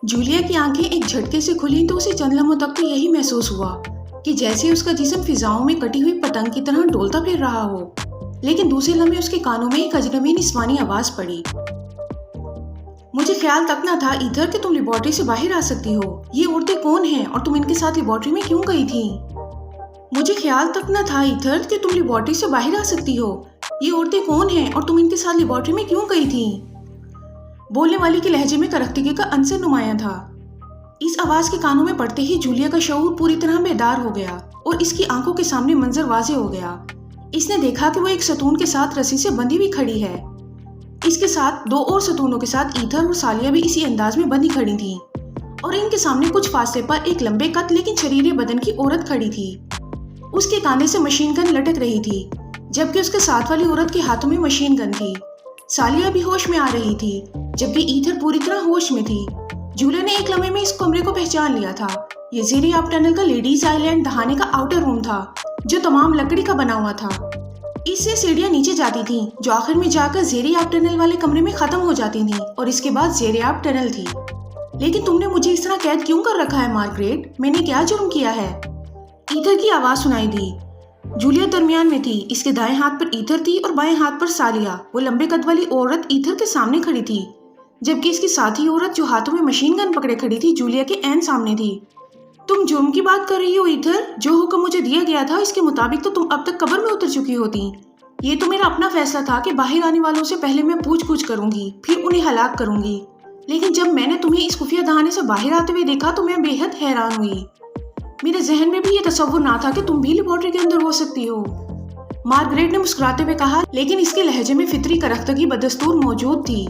Julia की आंखें एक झटके से खुली तो उसे चंद लम्हों तक तो यही महसूस हुआ कि जैसे उसका जिस्म फिजाओं में कटी हुई पतंग की तरह डोलता फिर रहा हो। लेकिन दूसरे लम्हे उसके कानों में एक अजनबी निस्वानी आवाज पड़ी। मुझे ख्याल तक न था ईथर कि तुम लेबोरेटरी से बाहर आ सकती हो। ये औरतें कौन हैं और तुम इनके साथ लेबोरेटरी में क्यों गई थी? मुझे ख्याल तक न था ईथर कि तुम लेबोरेटरी से बाहर आ सकती हो। ये औरतें कौन हैं और तुम इनके साथ लेबोरेटरी में क्यों गई थी? बोलने वाली के लहजे में करख्तगी का अंसर नुमाया था। इस आवाज के कानों में पड़ते ही जूलिया का शऊर पूरी तरह बेदार हो गया और इसकी आंखों के सामने मंजर वाज़े हो गया। इसने देखा कि वो एक सतून के साथ रस्सी से बंधी हुई खड़ी है। इसके साथ दो और सतूनों के साथ ईथर और सालिया भी इसी अंदाज में बंधी खड़ी थी और इनके सामने कुछ फासले पर एक लंबे कद लेकिन शरीरे बदन की औरत खड़ी थी। उसके कांधे से मशीन गन लटक रही थी, जबकि उसके साथ वाली औरत के हाथों में मशीन गन थी। सालिया भी होश में आ रही थी, जबकि ईथर पूरी तरह होश में थी। जूलिया ने एक लम्हे में इस कमरे को पहचान लिया था। ये ज़ेरे आब टनल का लेडीज आइलैंड दहाने का आउटर रूम था, जो तमाम लकड़ी का बना हुआ था। इससे सीढ़ियां नीचे जाती थीं, जो आखिर में जाकर ज़ेरे आब टनल वाले कमरे में खत्म हो जाती थीं, और इसके बाद ज़ेरे आब टनल थी। लेकिन तुमने मुझे इस तरह कैद क्यों कर रखा है मार्गरेट? मैंने क्या जुर्म किया है? ईथर की आवाज सुनाई दी। जूलिया दरमियान में थी। इसके दाएं हाथ पर ईथर थी और बाएं हाथ पर सालिया, वो लंबे कद वाली औरत ईथर के सामने खड़ी थी, जबकि इसकी साथी औरत जो हाथों में मशीन गन पकड़े खड़ी थी जूलिया के ऐन सामने थी। तुम जुर्म की बात कर रही हो ईथर? जो हुक्म मुझे दिया गया था इसके मुताबिक तो तुम अब तक कब्र में उतर चुकी होती। ये तो मेरा अपना फैसला था कि बाहर आने वालों से पहले मैं पूछ करूंगी, फिर उन्हें हलाक करूंगी। लेकिन जब मैंने तुम्हें इस खुफिया दहाने से बाहर आते हुए देखा तो मैं बेहद हैरान हुई। मेरे जहन में भी ये तसव्वुर ना था कि तुम भी लेबोरेटरी के अंदर हो सकती हो। मार्गरेट ने मुस्कुराते हुए कहा, लेकिन इसके लहजे में फितरी करख्तगी बदस्तूर मौजूद थी।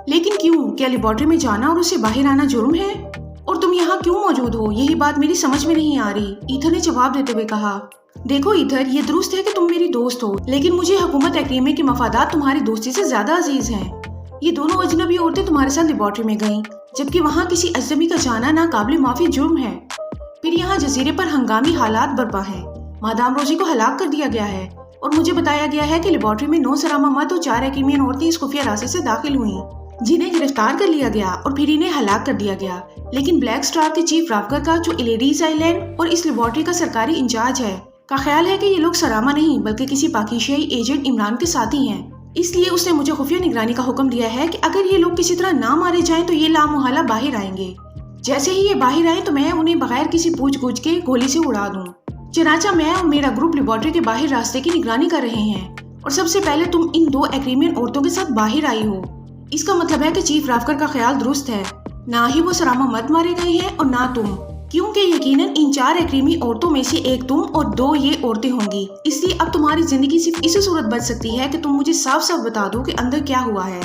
लेकिन क्यों? क्या लेबोरेटरी में जाना और उससे बाहर आना जुर्म है? और तुम यहाँ क्यों मौजूद हो? यही बात मेरी समझ में नहीं आ रही, ईथर ने जवाब देते हुए कहा। देखो ईथर, ये दुरुस्त है कि तुम मेरी दोस्त हो, लेकिन मुझे हुकूमत एक्रीमे के मफादात तुम्हारी दोस्ती से ज्यादा अजीज हैं। ये दोनों अजनबी औरतें तुम्हारे साथ लेबोरेटरी में गईं, जबकि वहाँ किसी अजनबी का जाना नाकाबिल माफी जुर्म है। फिर यहाँ जजीरे पर हंगामी हालात बर्पा हैं। मादाम रोजी को हलाक कर दिया गया है और मुझे बताया गया है कि लेबोरेटरी में 9 सरामा मर्द और 4 यकीमियन औरतें इस खुफिया रास्ते से दाखिल हुई, जिन्हें गिरफ्तार कर लिया गया और फिर इन्हें हलाक कर दिया गया। लेकिन ब्लैक स्टार के चीफ राफकर का, जो लेडीज आइलैंड और इस लेबोरेटरी का सरकारी इंचार्ज है, का ख्याल है कि ये लोग सरामा नहीं बल्कि किसी पाकिस्तानी एजेंट इमरान के साथी हैं। इसलिए उसने मुझे खुफिया निगरानी का हुक्म दिया है कि अगर ये लोग किसी तरह ना मारे जाएं तो ये लामुहल्ला बाहर आएंगे। जैसे ही ये बाहर आए तो मैं उन्हें बगैर किसी पूछ-गूछ के गोली से उड़ा दूं। चनाचा मैं और मेरा ग्रुप लेबोरेटरी के बाहर रास्ते की निगरानी कर रहे हैं और सबसे पहले तुम इन 2 एक्रीमियन औरतों के साथ बाहर आई हो। इसका मतलब है कि चीफ राफकर का ख्याल दुरुस्त है। ना ही वो सरामा मर्द मारे गए हैं और ना तुम, क्योंकि यकीनन इन 4 एक्रीमी औरतों में से एक तुम और 2 ये औरतें होंगी। इसलिए अब तुम्हारी जिंदगी सिर्फ इसी सूरत बच सकती है कि तुम मुझे साफ साफ बता दो कि अंदर क्या हुआ है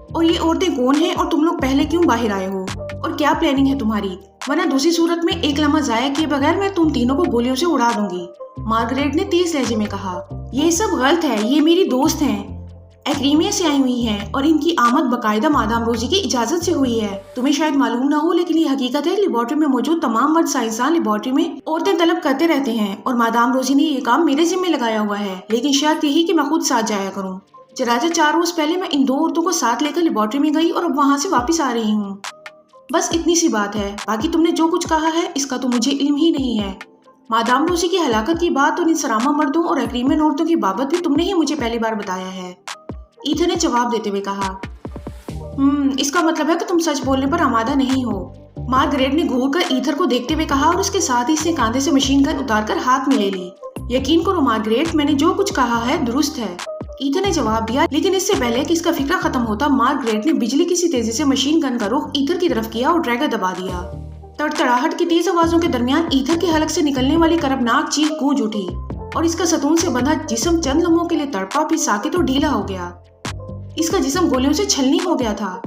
और ये औरतें कौन हैं और तुम लोग पहले क्यों बाहर आए हो और क्या प्लानिंग है तुम्हारी, वरना दूसरी सूरत में एक लम्हा जाया किए बगैर मैं तुम तीनों को गोलियों से उड़ा दूंगी। मार्गरेट ने तेज लहजे में कहा, ये सब गलत है। ये मेरी दोस्त हैं, एक्रीमिया से आई हुई हैं और इनकी आमद बाकायदा मादाम रोजी की इजाजत से हुई है। तुम्हें शायद मालूम ना हो, लेकिन ये हकीकत है। लेबोरेटरी में मौजूद तमाम मर्द साइंसदान लेबोरेटरी में औरतें तलब करते रहते हैं और मादाम रोजी ने ये काम मेरे जिम्मे लगाया हुआ है, लेकिन शर्त यही कि मैं खुद साथ जाया करूँ। चनाचा 4 रोज पहले मैं इन 2 औरतों को साथ लेकर लेबोरेटरी में गई और अब वहाँ से वापस आ रही हूँ। बस इतनी सी बात है। बाकी तुमने जो कुछ कहा है इसका तो मुझे इल्म ही नहीं है। मादाम रोजी की हलाकत की बात और इन सरामा मर्दों और एक्रीमियन औरतों की बाबत भी तुमने ही मुझे पहली बार बताया है, ईथर ने जवाब देते हुए कहा। इसका मतलब है कि तुम सच बोलने पर आमादा नहीं हो। मार्गरेट ने घूर कर ईथर को देखते हुए कहा और उसके साथ ही इसने कांधे से मशीन गन उतारकर हाथ में ले ली। यकीन करो मार्गरेट, मैंने जो कुछ कहा है दुरुस्त है, ईथर ने जवाब दिया। लेकिन इससे पहले कि इसका फिक्रा खत्म होता, मार्गरेट ने बिजली की सी तेजी से मशीन गन का रुख ईथर की तरफ किया और ट्रैगर दबा दिया। तड़तड़ाहट की तेज आवाजों के दरमियान ईथर के हलक से निकलने वाली करबनाक चीख गूंज उठी और इसका सतून से बंधा जिस्म चंद लम्हों के लिए तड़पा, फिर साकित और ढीला हो गया। इसका जिस्म गोलियों से छलनी हो गया था।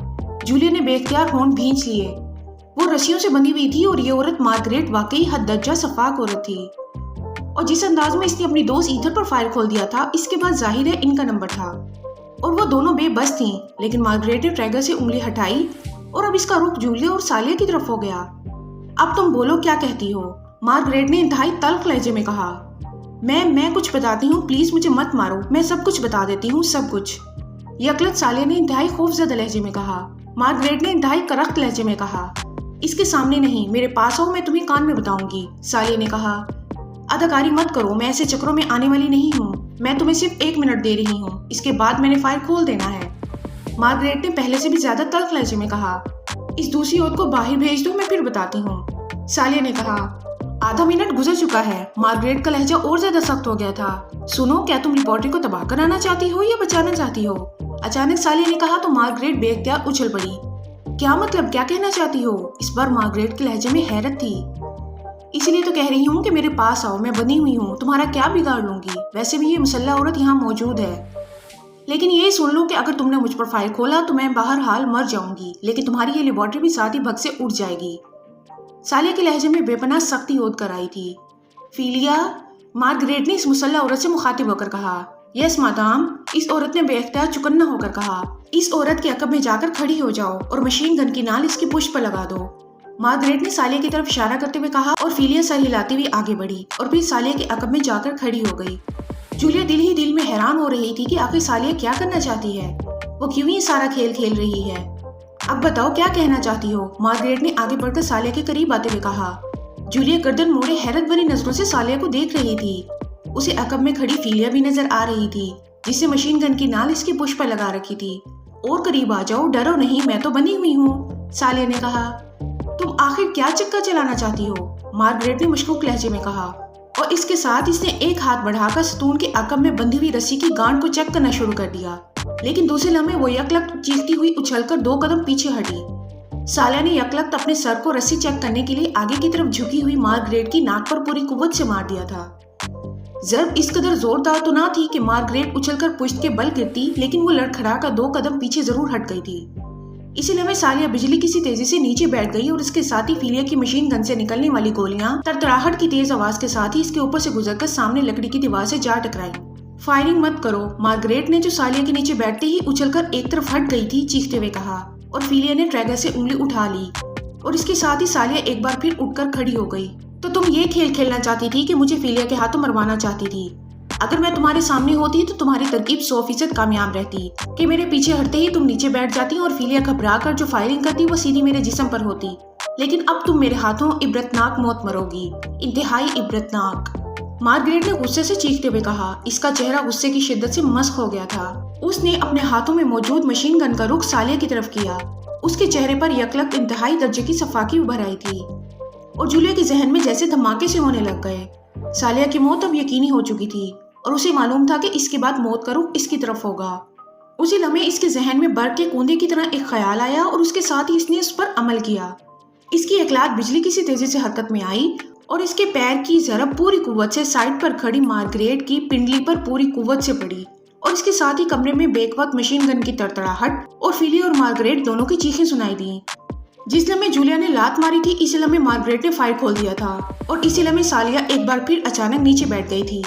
जूलिया ने बेख्तियार होंठ भींच लिए। वो रस्सियों से बंधी हुई थी और ये औरत मार्गरेट वाकई हद दर्जा सफाक औरत थी, और जिस अंदाज में इसने अपनी दोस्त ईथर पर फायर खोल दिया था, इसके बाद जाहिर है इनका नंबर था और वो दोनों बेबस थीं। लेकिन मार्गरेट ने ट्रैगर से उंगली हटाई और अब इसका रुख जूलिया और सालिया की तरफ हो गया। अब तुम बोलो क्या कहती हो, मार्गरेट ने इंतहाई तल्ख लहजे में कहा। मैं कुछ बताती हूँ, प्लीज मुझे मत मारो, मैं सब कुछ बता देती हूँ, सब कुछ। यकलत सालिया ने इंतहाई खौफजदा लहजे में कहा। मार्गरेट ने इंतहाई करख्त लहजे में कहा। इसके सामने नहीं, मेरे पास आओ, मैं तुम्हें कान में बताऊंगी। सालिया ने कहा, अदाकारी मत करो, मैं ऐसे चक्रों में आने वाली नहीं हूँ। मैं तुम्हें सिर्फ 1 मिनट दे रही हूँ, इसके बाद मैंने फाइल खोल देना है। मार्गरेट ने पहले से भी ज्यादा तल्ख लहजे में कहा, इस दूसरी औरत को बाहर भेज दो, मैं फिर बताती हूँ। सालिया ने कहा, आधा मिनट गुजर चुका है। मार्गरेट का लहजा और ज्यादा सख्त हो गया था। सुनो, क्या तुम रिपोर्टरी को तबाह कराना चाहती हो या बचाना चाहती हो? अचानक सालिया ने कहा तो मार्गरेट बेख्तियार उछल पड़ी। क्या मतलब, क्या कहना चाहती हो? इस बार मार्गरेट के लहजे में हैरत थी। इसीलिए तो कह रही हूँ कि मेरे पास आओ, मैं बनी हुई हूँ, तुम्हारा क्या बिगाड़ लूंगी। वैसे भी ये मुसल्ला औरत यहाँ मौजूद है, लेकिन ये सुन लो कि अगर तुमने मुझ पर फाइल खोला तो मैं बाहर हाल मर जाऊंगी, लेकिन तुम्हारी ये लेबोरेटरी भी साथ ही भग से उड़ जाएगी। सालिया के लहजे में बेपनाह सख्ती ओद कर आई थी। फीलिया, मार्गरेट ने इस मुसल्ला औरत से मुखातिब होकर कहा। यस मादाम, इस औरत ने बेख्तियार चुकन्ना होकर कहा। इस औरत के अकब में जाकर खड़ी हो जाओ और मशीन गन की नाल इसकी पुष्ट पर लगा दो। मार्गरेट ने सालिया की तरफ इशारा करते हुए कहा और फीलिया सर हिलाती हुई आगे बढ़ी और फिर सालिया के अकब में जाकर खड़ी हो गई। जूलिया दिल ही दिल में हैरान हो रही थी कि आखिर सालिया क्या करना चाहती है, वो क्यों ये सारा खेल खेल रही है। अब बताओ क्या कहना चाहती हो? मार्गरेट ने आगे बढ़कर सालिया के करीब आते हुए कहा। जूलिया गर्दन मोड़े हैरत भरी नजरों से सालिया को देख रही थी। उसे अकब में खड़ी फीलिया भी नजर आ रही थी, जिससे मशीन गन की नाल इसकी पुष्ट पर लगा रखी थी। और करीब आ जाओ, डरो नहीं, मैं तो बनी हुई हूँ, सालिया ने कहा। तुम आखिर क्या चक्का चलाना चाहती हो? मार्गरेट ने मशकूक लहजे में कहा और इसके साथ इसने एक हाथ बढ़ाकर सतून के अकब में बंधी हुई रस्सी की गांठ को चेक करना शुरू कर दिया। लेकिन दूसरे लम्हे वो यकलक चीखती हुई उछलकर 2 कदम पीछे हटी। सालिया ने यकलक अपने सर को रस्सी चेक करने के लिए आगे की तरफ झुकी हुई मार्गरेट की नाक पर पूरी कुव्वत से मार दिया था। जर्ब इस कदर जोरदार तो ना थी कि मार्गरेट उछलकर पुश्त के बल गिरती, लेकिन वो लड़खड़ाकर 2 कदम पीछे जरूर हट गई थी। इसी लम्हे सालिया बिजली की सी तेजी से नीचे बैठ गई और इसके साथ ही फीलिया की मशीन गन से निकलने वाली गोलियां तरतराहट की तेज आवाज के साथ ही इसके ऊपर से गुजरकर सामने लकड़ी की दीवार से जा टकराई। फायरिंग मत करो, मार्गरेट ने, जो सालिया के नीचे बैठते ही उछलकर एक तरफ हट गई थी, चीखते हुए कहा और फीलिया ने ट्रैगर से उंगली उठा ली और इसके साथ ही सालिया एक बार फिर उठकर खड़ी हो गई। तो तुम ये खेल खेलना चाहती थी कि मुझे फीलिया के हाथों मरवाना चाहती थी। अगर मैं तुम्हारे सामने होती तो तुम्हारी तरकीब 100% कामयाब रहती कि मेरे पीछे हटते ही तुम नीचे बैठ जाती और फीलिया घबरा कर जो फायरिंग करती वो सीधी मेरे जिस्म पर होती। लेकिन अब तुम मेरे हाथों इबरतनाक मौत मरोगी, इंतहाई इबरतनाक। मार्गरेट ने गुस्से से चीखते हुए कहा। इसका चेहरा गुस्से की शिद्दत से मस्क हो गया था। उसने अपने हाथों में मौजूद मशीन गन का रुख सालिया की तरफ किया। उसके चेहरे पर यकलक इंतहाई दर्जे की सफाकी उभर आई थी और जूलिया के जहन में जैसे धमाके से होने लग गए। सालिया की मौत अब यकीनी हो चुकी थी और उसे मालूम था कि इसके बाद मौत का रुख इसकी तरफ होगा। उसी लम्हे इसके जहन में बर्फ के कूंदे की तरह एक ख्याल आया और उसके साथ ही इसने उस पर अमल किया। इसकी इकलात बिजली की सी तेजी से हरकत में आई और इसके पैर की जरब पूरी कुव्वत से साइड पर खड़ी मार्गरेट की पिंडली पर पूरी कुव्वत से पड़ी और इसके साथ ही कमरे में बेवक्त मशीन गन की तड़तड़ाहट और फीली और मार्गरेट दोनों की चीखें सुनाई दी। जिस लम्हे जूलिया ने लात मारी थी, इसी लम्हे मार्गरेट ने फायर खोल दिया था और इसी लम्हे सालिया एक बार फिर अचानक नीचे बैठ गई थी।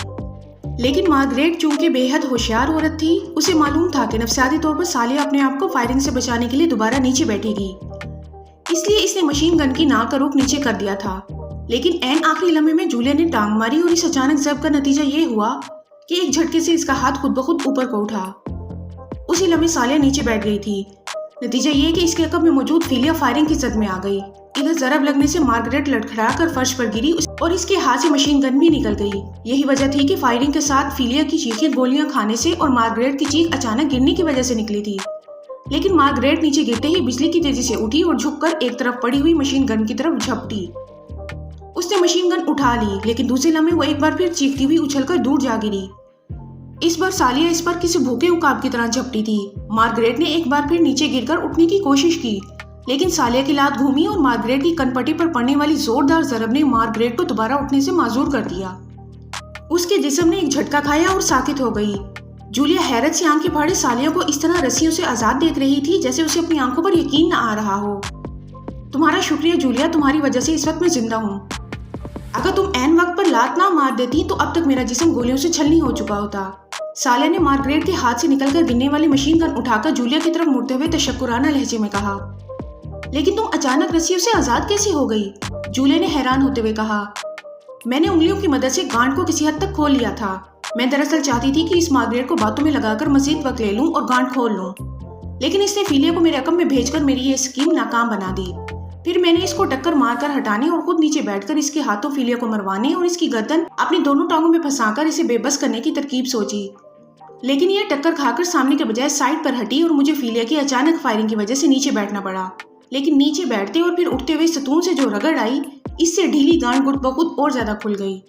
लेकिन मार्गरेट चूंकि बेहद होशियार औरत थी, उसे मालूम था कि नफसियाती तौर पर सालिया अपने आप को फायरिंग से बचाने के लिए दोबारा नीचे बैठेगी, इसलिए इसने मशीन गन की नाक का रुख नीचे कर दिया था। लेकिन ऐन आखिरी लम्हे में जूलिया ने टांग मारी और इस अचानक जब का नतीजा ये हुआ कि एक झटके से इसका हाथ खुद ब खुद ऊपर को उठा। उसी लम्हे सालिया नीचे बैठ गई थी। नतीजा ये कि इसके अकब में मौजूद फीलिया फायरिंग की जद में आ गई। इधर जरब लगने से मार्गरेट लड़खड़ा कर फर्श पर गिरी और इसके हाथ से मशीन गन भी निकल गई। यही वजह थी कि फायरिंग के साथ फीलिया की चीखें गोलियां खाने से और मार्गरेट की चीख अचानक गिरने की वजह से निकली थी। लेकिन मार्गरेट नीचे गिरते ही बिजली की तेजी से उठी और झुककर एक तरफ पड़ी हुई मशीन गन की तरफ झपटी। उसने मशीन गन उठा ली, लेकिन दूसरे लम्हे वो एक बार फिर चीखती हुई उछलकर दूर जा गिरी। इस बार सालिया इस पर किसी भूखे उकाब की तरह झपटी थी। मार्गरेट ने एक बार फिर नीचे गिरकर उठने की कोशिश की, लेकिन सालिया की लात घूमी और मार्गरेट की कनपट्टी पर पड़ने वाली जोरदार जरब ने मार्गरेट को दोबारा उठने से माजूर कर दिया। उसके जिस्म ने एक झटका खाया और साकित हो गई। जूलिया हैरत से आंखें फाड़े सालिया को इस तरह रस्सियों से आजाद देख रही थी जैसे उसे अपनी आंखों पर यकीन न आ रहा हो। तुम्हारा शुक्रिया जूलिया, तुम्हारी वजह से इस वक्त मैं जिंदा हूँ। अगर तुम ऐन वक्त पर लात ना मार देती तो अब तक मेरा जिस्म गोलियों से छलनी हो चुका होता। सालिया ने मार्गरेट के हाथ से निकलकर गिरने वाली मशीन गन उठाकर जूलिया की तरफ मुड़ते हुए तशक्कुराना लहजे में कहा। लेकिन तुम अचानक रस्सियों से आजाद कैसे हो गई? जूलिया ने हैरान होते हुए कहा। मैंने उंगलियों की मदद से गांठ को किसी हद तक खोल लिया था। मैं दरअसल चाहती थी कि इस मार्गरेट को बातों में लगाकर मजीद वक्त ले लूं और गांठ खोल लूं। लेकिन इसने फीलिया को मेरे रकम में भेजकर मेरी ये स्कीम नाकाम बना दी। फिर मैंने इसको टक्कर मारकर हटाने और खुद नीचे बैठकर इसके हाथों फीलिया को मरवाने और इसकी गर्दन अपनी दोनों टांगों में फंसाकर इसे बेबस करने की तरकीब सोची। लेकिन ये टक्कर खाकर सामने के बजाय साइड पर हटी और मुझे फीलिया की अचानक फायरिंग की वजह से नीचे बैठना पड़ा। लेकिन नीचे बैठते और फिर उठते हुए सतून से जो रगड़ आई, इससे ढीली गांठ गुट बखुद और ज्यादा खुल गई।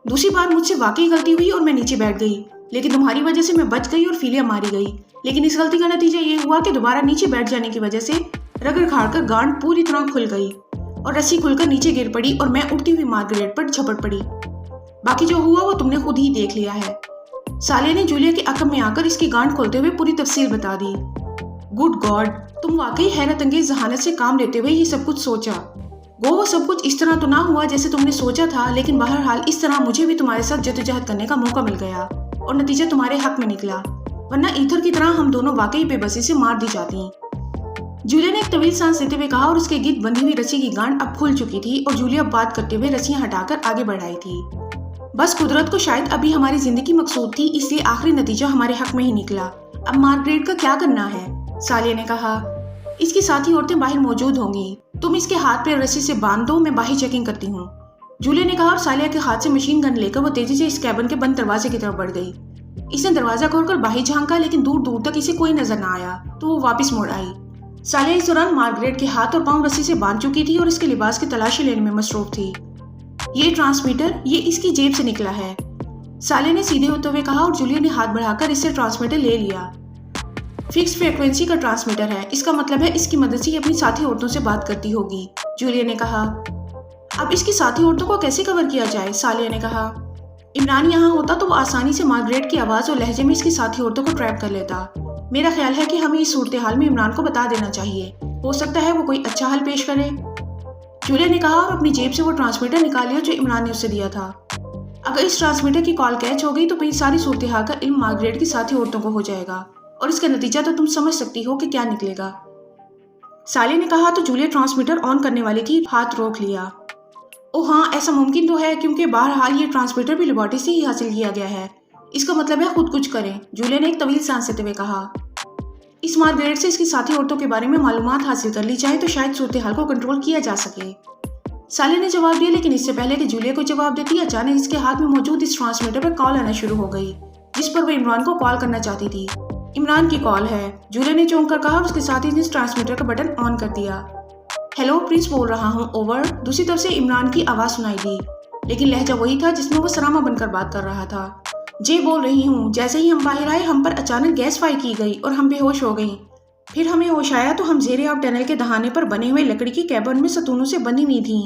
दूसरी बार मुझसे वाकई गलती हुई और मैं नीचे बैठ गई, लेकिन तुम्हारी वजह से मैं बच गई और फीलिया मारी गई। लेकिन इस गलती का नतीजा ये हुआ कि दोबारा नीचे बैठ जाने की वजह से रगड़ खाड़कर गांठ पूरी तरह खुल गई और रस्सी खुलकर नीचे गिर पड़ी और मैं उठती हुई मार्गरेट पर झपट पड़ी। बाकी जो हुआ वो तुमने खुद ही देख लिया है। सालिया ने जूलिया के अकब में आकर इसकी गांठ खोलते हुए पूरी तफसील बता दी। गुड गॉड, तुम वाकई हैरत अंगेज जहानत से काम लेते हुए ये सब कुछ सोचा। वो सब कुछ इस तरह तो ना हुआ जैसे तुमने सोचा था, लेकिन बहरहाल इस तरह मुझे भी तुम्हारे साथ जद्दोजहद करने का मौका मिल गया और नतीजा तुम्हारे हक में निकला, वरना ईथर की तरह हम दोनों वाकई बेबसी से मार दी जाती। जूलिया ने एक तवील सांस लेते हुए कहा और उसके गिर्द बंधी हुई रस्सी की गांठ अब खुल चुकी थी और जूलिया बात करते हुए रस्सियां हटाकर आगे बढ़ाई थी। बस कुदरत को शायद अभी हमारी जिंदगी मकसूद थी, इसलिए आखिरी नतीजा हमारे हक में ही निकला। अब मार्गरेट का क्या करना है? सालिया ने कहा। इसकी साथी औरतें बाहर मौजूद होंगी, तुम इसके हाथ पे रस्सी से बांध दो, मैं बाहर चेकिंग करती हूँ, जूलिया ने कहा और सालिया के हाथ से मशीन गन लेकर वो तेजी से इस कैबिन के बंद दरवाजे की तरफ बढ़ गई। इसने दरवाजा खोलकर बाहर झांका, लेकिन दूर दूर तक इसे कोई नजर न आया, तो वो वापस मुड़ आई। सालिया इस दौरान मार्गरेट के हाथ और पांव रस्सी से बांध चुकी थी और इसके लिबास की तलाशी लेने में मसरूफ थी। ये ट्रांसमीटर ये इसकी जेब से निकला है, सालिया ने सीधे होते हुए कहा और जूलिया ने हाथ बढ़ाकर इससे ट्रांसमीटर ले लिया। फिक्स फ्रीक्वेंसी का ट्रांसमीटर है, इसका मतलब है इसकी मदद से अपनी साथी औरतों से बात करती होगी, जूलिया ने कहा। अब इसकी साथी औरतों को कैसे कवर किया जाए? सालिया ने कहा। इमरान यहाँ होता तो वो आसानी से मार्गरेट की आवाज और लहजे में इसकी साथी औरतों को ट्रैप कर लेता। मेरा ख्याल है कि हमें इस सूरत हाल में इमरान को बता देना चाहिए, हो सकता है वो कोई अच्छा हल पेश करे, जूलिया ने कहा और अपनी जेब से वो ट्रांसमीटर निकाल लिया जो इमरान ने उसे दिया था। अगर इस ट्रांसमीटर की कॉल कैच हो गई तो फिर सारी सूरत हाल का इल्म मार्गरेट की साथी औरतों को हो जाएगा और इसका नतीजा तो तुम समझ सकती हो कि क्या निकलेगा। सालिया ने कहा तो जूलिया ट्रांसमीटर ऑन करने वाली थी, हाथ रोक लिया। ओह हाँ, ऐसा मुमकिन तो है क्योंकि बहरहाल ये ट्रांसमीटर भी लेबॉरेटरी से ही हासिल किया गया है, इसका मतलब है खुद कुछ करें, जूलिया ने एक तवील सांस लेते हुए कहा। इस मार्गरेट से इसकी साथी औरतों के बारे में मालूमात हासिल कर ली जाए तो शायद सूरत हाल को कंट्रोल किया जा सके। सालिया ने जवाब दिया, लेकिन इससे पहले कि जूलिया को जवाब देती अचानक इसके हाथ में मौजूद इस ट्रांसमीटर पर कॉल आना शुरू हो गई, जिस पर वो इमरान को कॉल करना चाहती थी। इमरान की कॉल है, जूलिया ने चौंक कर कहा और उसके साथ ही इस ट्रांसमीटर का बटन ऑन कर दिया। हेलो, प्रिंस बोल रहा हूँ, ओवर। दूसरी तरफ से इमरान की आवाज सुनाई दी, लेकिन लहजा वही था जिसमें वो सरामा बनकर बात कर रहा था। जे बोल रही हूँ, जैसे ही हम बाहर आए हम पर अचानक गैस फायर की गई और हम बेहोश हो गई। फिर हमें होश आया तो हम जेरे आब टनल के दहाने पर बने हुए लकड़ी की कैबिन में सतूनों से बंधी हुई थी।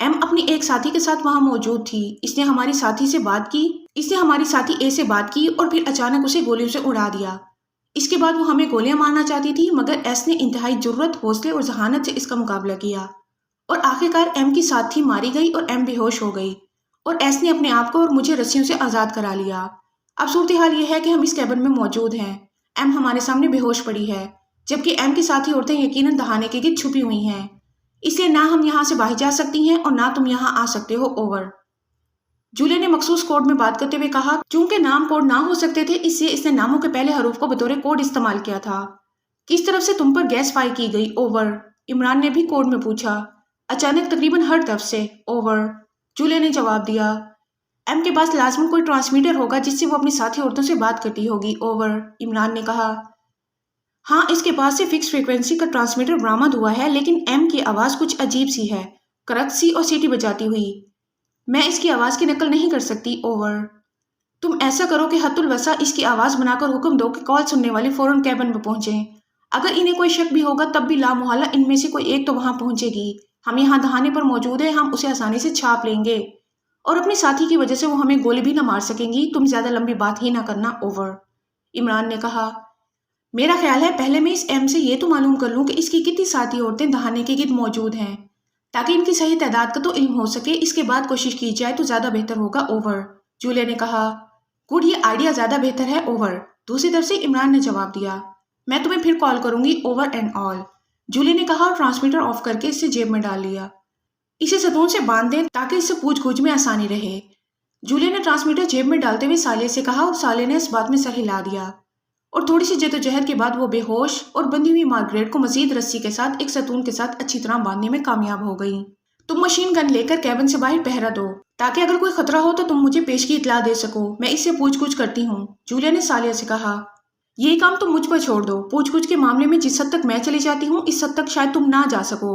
एम अपनी एक साथी के साथ वहां मौजूद थी। इसने हमारी साथी ए से बात की और फिर अचानक उसे गोलियों से उड़ा दिया। इसके बाद वो हमें गोलियां मारना चाहती थी, मगर एस ने इंतहाई जुर्रत, हौसले और जहानत से इसका मुकाबला किया और आखिरकार एम की साथी मारी गई और एम बेहोश हो गई और एस ने अपने आप को और मुझे रस्सियों से आज़ाद करा लिया। अब सूरत हाल ये है कि हम इस कैबिन में मौजूद हैं। एम हमारे सामने बेहोश पड़ी है, जबकि एम की साथी औरतें यकीनन दहाने के गिर्द छुपी हुई हैं। इसलिए ना हम यहाँ से बाहर जा सकती हैं और ना तुम यहाँ आ सकते हो, ओवर। जूलिया ने मखसूस कोड में बात करते हुए कहा। चूंकि नाम कोड ना हो सकते थे, इसलिए इसने नामों के पहले हरूफ को बतौर कोड इस्तेमाल किया था। किस तरफ से तुम पर गैस फायर की गई, ओवर? इमरान ने भी कोड में पूछा। अचानक तकरीबन हर तरफ से, ओवर, जूलिया ने जवाब दिया। एम के पास लाजमन कोई ट्रांसमीटर होगा जिससे वो अपनी साथी औरतों से बात करती होगी, ओवर, इमरान ने कहा। हाँ, इसके पास से फिक्स फ्रीक्वेंसी का ट्रांसमीटर बरामद हुआ है, लेकिन एम की आवाज़ कुछ अजीब सी है, करक सी और सीटी बजाती हुई। मैं इसकी आवाज़ की नकल नहीं कर सकती, ओवर। तुम ऐसा करो कि हत्तुल वसा इसकी आवाज़ बनाकर हुक्म दो कि कॉल सुनने वाले फौरन कैबिन में पहुंचे। अगर इन्हें कोई शक भी होगा तब भी लामुहल्ला इनमें से कोई एक तो वहां पहुंचेगी। हम यहाँ दहाने पर मौजूद है, हम उसे आसानी से छाप लेंगे और अपनी साथी की वजह से वो हमें गोली भी ना मार सकेंगी। तुम ज्यादा लंबी बात ही ना करना, ओवर, इमरान ने कहा। मेरा ख्याल है पहले मैं इस एम से ये तो मालूम कर लूँ कि इसकी कितनी साथी औरतें दहाने के गिर्द मौजूद हैं, ताकि इनकी सही तादाद का तो इल्म हो सके। इसके बाद कोशिश की जाए तो ज्यादा बेहतर होगा, ओवर, जूलिया ने कहा। गुड, ये आइडिया ज्यादा बेहतर है, ओवर, दूसरी तरफ से इमरान ने जवाब दिया। मैं तुम्हें फिर कॉल करूंगी, ओवर एंड ऑल, जूलिया ने कहा और ट्रांसमीटर ऑफ करके इसे जेब में डाल लिया। इसे सतून से बांध दें ताकि इससे पूछ गूछ में आसानी रहे, जूलिया ने ट्रांसमीटर जेब में डालते हुए सालिया से कहा और सालिया ने इस बात में सर हिला दिया। اور تھوڑی سی جدوجہد کے بعد وہ بے ہوش اور بندھی ہوئی مارگریٹ کو مزید رسی کے ساتھ ایک ستون کے ساتھ اچھی طرح باندھنے میں کامیاب ہو گئی۔ تم مشین گن لے کر کیبن سے باہر پہرا دو تاکہ اگر کوئی خطرہ ہو تو تم مجھے پیشگی اطلاع دے سکو، میں اس سے پوچھ گچھ کرتی ہوں، جولیا نے سالیہ سے کہا۔ یہ کام تم مجھ پر چھوڑ دو، پوچھ گچھ کے معاملے میں جس حد تک میں چلی جاتی ہوں اس حد تک شاید تم نہ جا سکو،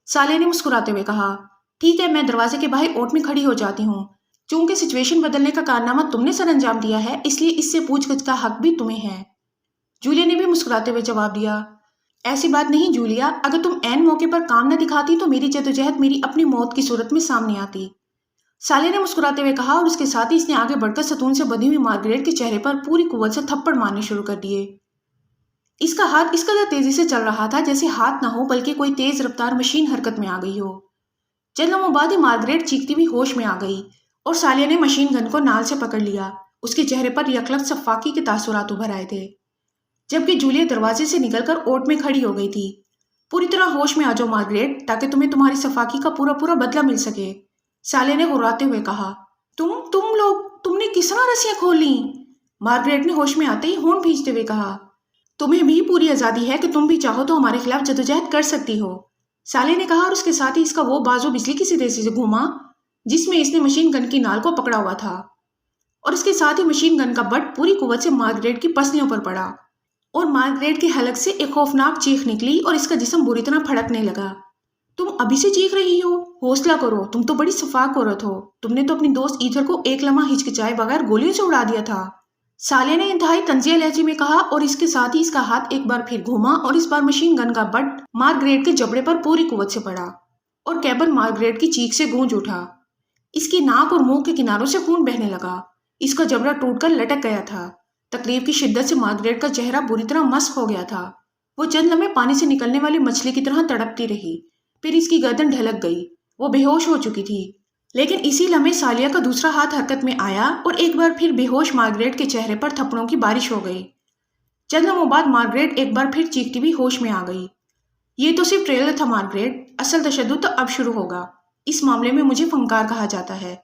سالیہ نے مسکراتے ہوئے کہا۔ ٹھیک ہے، میں دروازے کے باہر اوٹ میں کھڑی ہو جاتی ہوں، چونکہ سچویشن بدلنے کا کارنامہ تم نے سر انجام دیا ہے اس لیے اس سے پوچھ گچھ کا حق بھی تمہیں ہے، جولیا نے بھی مسکراتے ہوئے جواب دیا۔ ایسی بات نہیں جولیا، اگر تم عین موقع پر کام نہ دکھاتی تو میری جدوجہد میری اپنی موت کی صورت میں سامنے آتی، سالیہ نے مسکراتے ہوئے کہا، اور اس کے ساتھ ہی اس نے آگے بڑھ کر ستون سے بندھی ہوئی مارگریٹ کے چہرے پر پوری قوت سے تھپڑ مارنے شروع کر دیے۔ اس کا ہاتھ اس قدر تیزی سے چل رہا تھا جیسے ہاتھ نہ ہو بلکہ کوئی تیز رفتار مشین حرکت میں آ گئی ہو۔ چند لمحوں بعد ہی مارگریٹ چیختی ہوئی ہوش میں آ گئی اور سالیہ نے مشین گن کو نال سے پکڑ لیا، اس کے چہرے پر یکلخت صفاقی کے تاثرات ابھر آئے تھے، جبکہ جولیا دروازے سے نکل کر اوٹ میں کھڑی ہو گئی تھی۔ پوری طرح ہوش میں آ جاؤ مارگریٹ تاکہ تمہیں تمہاری صفاقی کا پورا بدلہ مل سکے، سالیہ نے غراتے ہوئے کہا۔ تم نے کس طرح رسیاں کھول لیں؟ مارگریٹ نے ہوش میں آتے ہی ہونٹ بھینچتے ہوئے کہا۔ تمہیں بھی پوری آزادی ہے کہ تم بھی چاہو تو ہمارے خلاف جدوجہد کر سکتی ہو، سالیہ نے کہا، اور اس کے ساتھ ہی اس کا وہ بازو بجلی کی سی تیزی سے گھوما جس میں اس نے مشین گن کی نال کو پکڑا ہوا تھا، اور اس کے ساتھ ہی مشین گن کا بٹ پوری قوت سے مارگریٹ کی پسلیوں پر پڑا اور مارگریٹ کے حلق سے ایک خوفناک چیخ نکلی اور اس کا جسم بری طرح پھڑکنے لگا۔ تم ابھی سے چیخ رہی ہو؟ حوصلہ کرو، تم تو بڑی شفاق عورت ہو، تم نے تو اپنی دوست ایتھر کو ایک لمحہ ہچکچائے بغیر گولیوں سے اڑا دیا تھا، سالیہ نے انتہائی طنزیہ لہجے میں کہا، اور اس کے ساتھ ہی اس کا ہاتھ ایک بار پھر گھوما اور اس بار مشین گن کا بٹ مارگریٹ کے جبڑے پر پوری قوت سے پڑا اور کیبن مارگریٹ کی چیخ سے گونج اٹھا۔ اس کی ناک اور منہ کے کناروں سے خون بہنے لگا، اس کا جبڑا ٹوٹ کر لٹک گیا تھا، تکلیف کی شدت سے مارگریٹ کا چہرہ بری طرح مسخ ہو گیا تھا، وہ چند لمحے پانی سے نکلنے والی مچھلی کی طرح تڑپتی رہی، پھر اس کی گردن ڈھلک گئی، وہ بے ہوش ہو چکی تھی، لیکن اسی لمحے سالیہ کا دوسرا ہاتھ حرکت میں آیا اور ایک بار پھر بے ہوش مارگریٹ کے چہرے پر تھپڑوں کی بارش ہو گئی۔ چند لمحوں بعد مارگریٹ ایک بار پھر چیختی ہوئی ہوش میں آ گئی۔ یہ تو صرف ٹریلر تھا مارگریٹ، اصل تشدد تو اب شروع ہوگا، اس معاملے میں مجھے فنکار کہا جاتا ہے،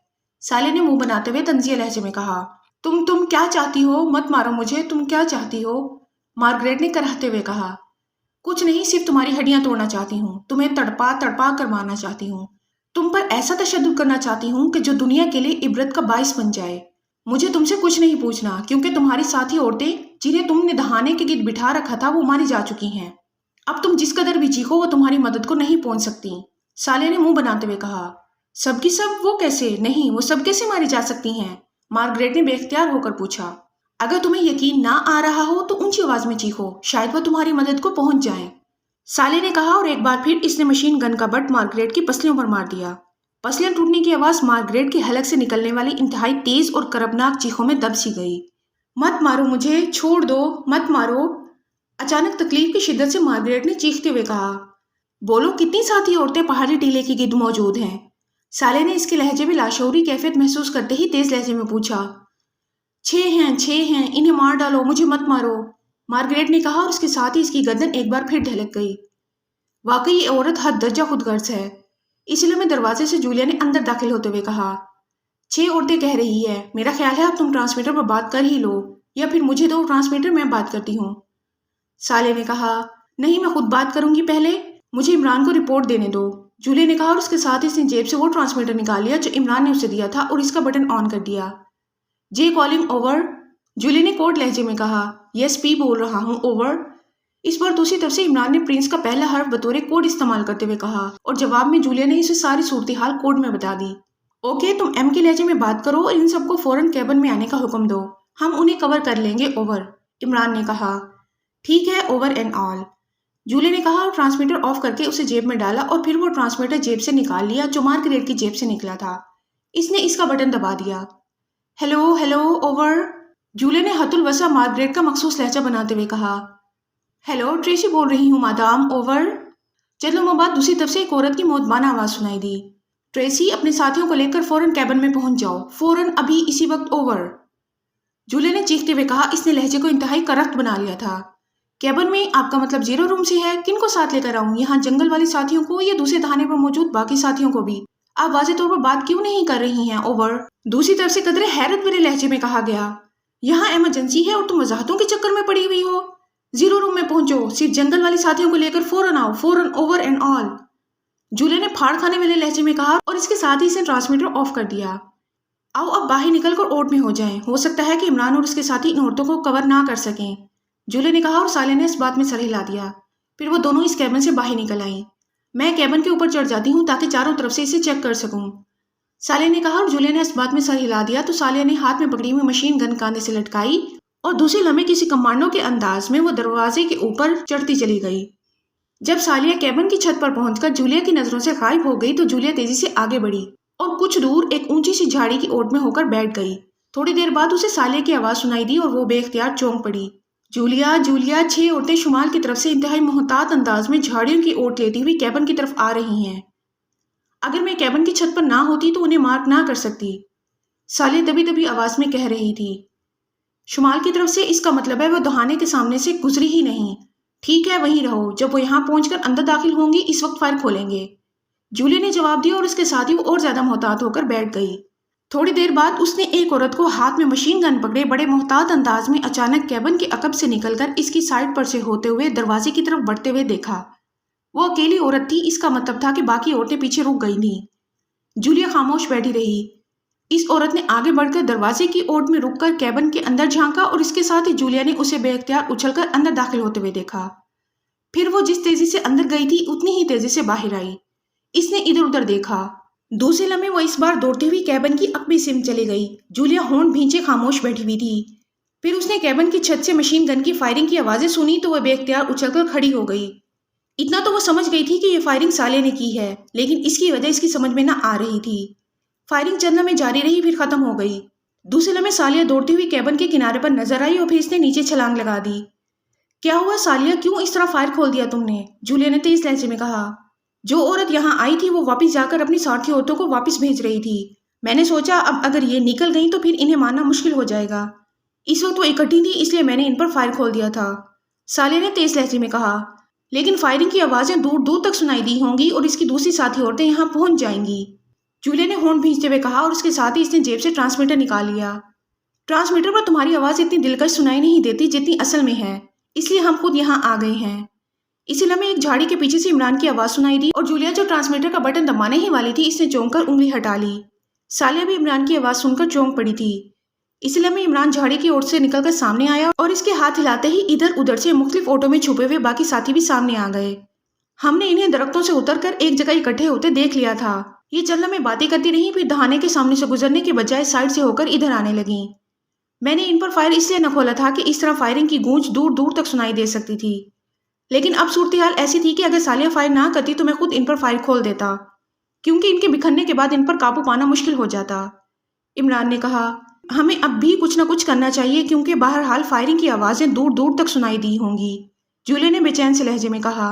سالیہ نے منہ بناتے ہوئے طنزیہ لہجے میں کہا۔ تم کیا چاہتی ہو؟ مت مارو مجھے، تم کیا چاہتی ہو؟ مارگریٹ نے کرہتے ہوئے کہا۔ کچھ نہیں، صرف تمہاری ہڈیاں توڑنا چاہتی ہوں، تمہیں تڑپا کر مارنا چاہتی ہوں، تم پر ایسا تشدد کرنا چاہتی ہوں کہ جو دنیا کے لیے عبرت کا باعث بن جائے۔ مجھے تم سے کچھ نہیں پوچھنا کیونکہ تمہاری ساتھی عورتیں جنہیں تم نے دہانے کے گرد بٹھا رکھا تھا وہ ماری جا چکی ہیں، اب تم جس قدر بھی چیخو وہ تمہاری مدد کو نہیں پہنچ سکتی، سالیہ نے منہ بناتے ہوئے کہا۔ سب کی سب؟ وہ کیسے؟ نہیں، وہ سب کیسے ماری جا سکتی ہیں؟ مارگریٹ نے بے اختیار ہو کر پوچھا۔ اگر تمہیں یقین نہ آ رہا ہو تو اونچی آواز میں چیخو، شاید وہ تمہاری مدد کو پہنچ جائیں، سالیہ نے کہا، اور ایک بار پھر اس نے مشین گن کا بٹ مارگریٹ کی پسلیوں پر مار دیا۔ پسلیاں ٹوٹنے کی آواز مارگریٹ کے حلق سے نکلنے والی انتہائی تیز اور کربناک چیخوں میں دب سی گئی۔ مت مارو مجھے، چھوڑ دو، مت مارو، اچانک تکلیف کی شدت سے مارگریٹ نے چیختے ہوئے کہا۔ بولو، کتنی ساتھی عورتیں پہاڑی ٹیلے کی گرد موجود ہیں؟ سالیہ نے اس کے لہجے میں لاشعوری کیفیت محسوس کرتے ہی تیز لہجے میں پوچھا۔ 6 ہیں، انہیں مار ڈالو، مجھے مت مارو، مارگریٹ نے کہا، اور اس کے ساتھ ہی اس کی گردن ایک بار پھر ڈھلک گئی۔ واقعی یہ عورت حد درجہ خود غرض ہے، اس لیے میں دروازے سے جولیا نے اندر داخل ہوتے ہوئے کہا۔ 6 عورتیں کہہ رہی ہے، میرا خیال ہے اب تم ٹرانسمیٹر پر بات کر ہی لو، یا پھر مجھے دو ٹرانسمیٹر، میں بات کرتی ہوں، سالیہ نے کہا۔ نہیں، میں خود بات کروں گی، پہلے مجھے عمران کو رپورٹ دینے دو، جولیا نے کہا، اور اس کے ساتھ اس نے جیب سے وہ ٹرانسمیٹر نکال لیا جو عمران نے اسے دیا تھا اور اس کا بٹن آن کر دیا۔ جے کالنگ اوور، جولیا نے کوڈ لہجے میں کہا۔ یس پی بول رہا ہوں، اوور۔ اس بار دوسری طرف سے عمران نے پرنس کا پہلا حرف بطور کوڈ استعمال کرتے ہوئے کہا، اور جواب میں جولیا نے اسے ساری صورتحال کوڈ میں بتا دی۔ اوکے، تم ایم کے لہجے میں بات کرو اور ان سب کو فوراً کیبن میں آنے کا حکم دو، ہم انہیں کور کر لیں گے، اوور، عمران نے کہا۔ ٹھیک ہے، اوور اینڈ آل، جولیا نے کہا، اور ٹرانسمیٹر آف کر کے اسے جیب میں ڈالا اور پھر وہ ٹرانسمیٹر جیب سے نکال لیا جو مارگریٹ کی جیب سے نکلا تھا۔ اس نے اس کا بٹن دبا دیا۔ ہیلو ہیلو، اوور، جولیا نے حد الوسع مارگریٹ کا مخصوص لہجہ بناتے ہوئے کہا۔ ہیلو، ٹریسی بول رہی ہوں مادام، اوور۔ چند لمحوں بعد دوسری طرف سے ایک عورت کی مودبانہ آواز سنائی دی۔ ٹریسی، اپنے ساتھیوں کو لے کر فوراً کیبن میں پہنچ جاؤ، فوراً، ابھی، اسی وقت، اوور، جولیا نے چیختے ہوئے کہا۔ اس نے لہجے کو انتہائی کرخت بنا لیا تھا۔ کیبن میں؟ آپ کا مطلب 0 روم سے ہے؟ کن کو ساتھ لے کر آؤں؟ یہاں جنگل والی ساتھیوں کو یا دوسرے دہانے پر موجود باقی ساتھیوں کو بھی؟ آپ واضح طور پر بات کیوں نہیں کر رہی ہیں، اوور، دوسری طرف سے قدرے حیرت بھرے لہجے میں کہا گیا۔ यहाँ इमरजेंसी है और तुम वजाहतों के चक्कर में पड़ी हुई हो। 0 रूम में पहुंचो, सिर्फ जंगल वाले साथियों को लेकर फौरन आओ, फौरन, ओवर एंड ऑल। जूलिया ने फाड़ खाने वाले लहजे में कहा और इसके साथ ही इसने ट्रांसमीटर ऑफ कर दिया। आओ अब बाहर निकलकर ओट में हो जाएं। हो सकता है कि इमरान और उसके साथी इन औरतों को कवर ना कर सकें, जूलिया ने कहा और सालिया ने इस बात में सर हिला दिया। फिर वो दोनों इस कैबिन से बाहर निकल आईं। मैं कैबिन के ऊपर चढ़ जाती हूँ ताकि चारों तरफ से इसे चेक कर सकूं, सालिया ने कहा और जूलिया ने इस बात में सर हिला दिया तो सालिया ने हाथ में पकड़ी हुई मशीन गन कांधे से लटकाई और दूसरे लम्हे किसी कमांडो के अंदाज में वो दरवाजे के ऊपर चढ़ती चली गई। जब सालिया कैबिन की छत पर पहुंचकर जूलिया की नजरों से गायब हो गई तो जूलिया तेजी से आगे बढ़ी और कुछ दूर एक ऊंची सी झाड़ी की ओट में होकर बैठ गई। थोड़ी देर बाद उसे सालिया की आवाज सुनाई दी और वो बेख्तियार चौंक पड़ी। जूलिया, जूलिया, 6 औरतें शुमाल की तरफ से इंतहाई मोहतात अंदाज में झाड़ियों की ओट लेती हुई कैबिन की तरफ आ रही हैं। अगर मैं कैबिन की छत पर ना होती तो उन्हें मार्क ना कर सकती, सालिया दबी दबी आवाज में कह रही थी। शुमाल की तरफ से, इसका मतलब है वो दहाने के सामने से गुजरी ही नहीं। ठीक है, वहीं रहो, जब वो यहाँ पहुंचकर अंदर दाखिल होंगी इस वक्त फायर खोलेंगे, जूलिया ने जवाब दिया और उसके साथ ही वो और ज्यादा मोहतात होकर बैठ गई। थोड़ी देर बाद उसने एक औरत को हाथ में मशीन गन पकड़े बड़े मोहतात अंदाज में अचानक कैबिन के अकब से निकलकर इसकी साइड पर से होते हुए दरवाजे की तरफ बढ़ते हुए देखा। वो अकेली औरत थी, इसका मतलब था कि बाकी औरतें पीछे रुक गई थीं। जूलिया खामोश बैठी रही। इस औरत ने आगे बढ़कर दरवाजे की ओट में रुककर कैबिन के अंदर झांका और इसके साथ ही जूलिया ने उसे बेख्तियार उछलकर अंदर दाखिल होते हुए देखा। फिर वो जिस तेजी से अंदर गई थी उतनी ही तेजी से बाहर आई। इसने इधर उधर देखा। दूसरे लम्हे वो इस बार दौड़ती हुई कैबिन की अगली सिम चली गई। जूलिया होंठ भींचे खामोश बैठी हुई थी। फिर उसने कैबिन की छत से मशीन गन की फायरिंग की आवाजें सुनी तो वह बेख्तियार उछलकर खड़ी हो गई। इतना तो वो समझ गई थी कि ये फायरिंग साले ने की है, लेकिन इसकी वजह इसकी समझ में न आ रही थी। फायरिंग चंद लम्हे जारी रही, फिर खत्म हो गई। दूसरे लम्हे सालिया दौड़ती हुई कैबिन के किनारे पर नजर आई और फिर इसने नीचे छलांग लगा दी। क्या हुआ सालिया, क्यों इस तरह फायर खोल दिया तुमने, जूलिया ने तेज लहजे में कहा। जो औरत यहाँ आई थी वो वापस जाकर अपनी साथी औरतों को वापस भेज रही थी। मैंने सोचा अब अगर ये निकल गई तो फिर इन्हें मारना मुश्किल हो जाएगा। इस वक्त वो इकट्ठी थी इसलिए मैंने इन पर फायर खोल दिया था, सालिया ने तेज लहजे में कहा। लेकिन फायरिंग की आवाजें दूर दूर तक सुनाई दी होंगी और इसकी दूसरी साथी औरतें यहाँ पहुंच जाएंगी, जूलिया ने होंठ भींचते हुए कहा और उसके साथ ही इसने जेब से ट्रांसमीटर निकाल लिया। ट्रांसमीटर पर तुम्हारी आवाज इतनी दिलकश सुनाई नहीं देती जितनी असल में है, इसलिए हम खुद यहाँ आ गए हैं। इसी लम्हे एक झाड़ी के पीछे से इमरान की आवाज सुनाई दी और जूलिया जो ट्रांसमीटर का बटन दबाने ही वाली थी इसने चौंक कर उंगली हटा ली। सालिया भी इमरान की आवाज सुनकर चौंक पड़ी थी। इसी लम्हे इमरान झाड़ी की ओर से निकलकर सामने आया और इसके हाथ हिलाते ही इधर उधर से मुख्तलिफ ऑटो में छुपे हुए बाकी साथी भी सामने आ गए। हमने इन्हें दरख्तों से उतरकर एक जगह इकट्ठे होते देख लिया था। ये चंद लम्हे बातें करती रही, फिर दहाने के सामने से गुजरने के बजाय साइड से होकर इधर आने लगी। मैंने इन पर फायर इसलिए न खोला था कि इस तरह फायरिंग की गूंज दूर दूर तक सुनाई दे सकती थी, लेकिन अब सूरत हाल ऐसी थी कि अगर सालिया फायर ना करती तो मैं खुद इन पर फायर खोल देता, क्योंकि इनके बिखरने के बाद इन पर काबू पाना मुश्किल हो जाता। इमरान ने कहा, हमें अब भी कुछ न कुछ करना चाहिए क्योंकि बहरहाल फायरिंग की आवाजें दूर दूर तक सुनाई दी होंगी, जूलिया ने बेचैन से लहजे में कहा।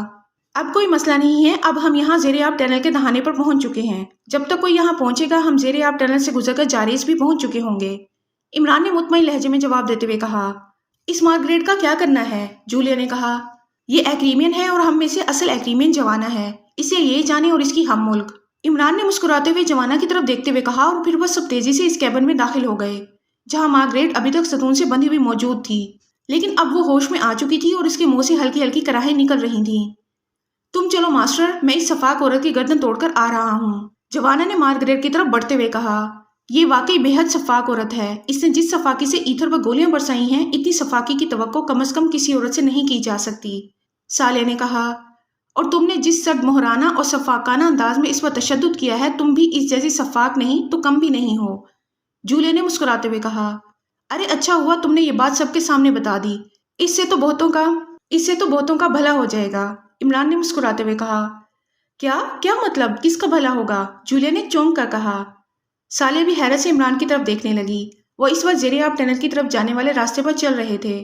अब कोई मसला नहीं है, अब हम यहाँ ज़ेरे आब टनल के दहाने पर पहुंच चुके हैं। जब तक कोई यहाँ पहुंचेगा हम ज़ेरे आब टनल से गुजरकर जारेस भी पहुंच चुके होंगे, इमरान ने मुतमईन लहजे में जवाब देते हुए कहा। इस मार्गरेट का क्या करना है, जूलिया ने कहा। ये एक्रीमियन है और हम में से असल एक्रीमियन जवाना है, इसे ये जाने और इसकी हम मुल्क, इमरान ने मुस्कुराते हुए जवाना की तरफ देखते हुए कहा और फिर वह सब तेजी से इस कैबिन में दाखिल हो गए जहाँ मार्गरेट अभी तक सतून से बंधी हुई मौजूद थी, लेकिन अब वो होश में आ चुकी थी और इसके मुंह से हल्की हल्की कराहें निकल रही थी। तुम चलो मास्टर, मैं इस सफाक औरत की गर्दन तोड़कर आ रहा हूँ, जवाना ने मार्गरेट की तरफ बढ़ते हुए कहा। ये वाकई बेहद सफाक औरत है। इसने जिस सफाकी से ईथर पर गोलियां बरसाई हैं, इतनी सफाकी की तवक्को कम से कम किसी औरत से नहीं की जा सकती, सालिया ने कहा। और तुमने जिस सर्द मोहराना और सफाकाना अंदाज में इस पर तशद्दुद किया है, तुम भी इस जैसी सफाक नहीं तो कम भी नहीं हो, जूलिया ने मुस्कुराते हुए कहा। अरे अच्छा हुआ तुमने ये बात सबके सामने बता दी, इससे तो बहुतों का भला हो जाएगा, इमरान ने मुस्कुराते हुए कहा। क्या क्या मतलब, किसका भला होगा, जूलिया ने चौंक कर कहा। सालिया भी हैरत से इमरान की तरफ देखने लगी। वो इस वक्त ज़ेरे आब टनल की तरफ जाने वाले रास्ते पर चल रहे थे,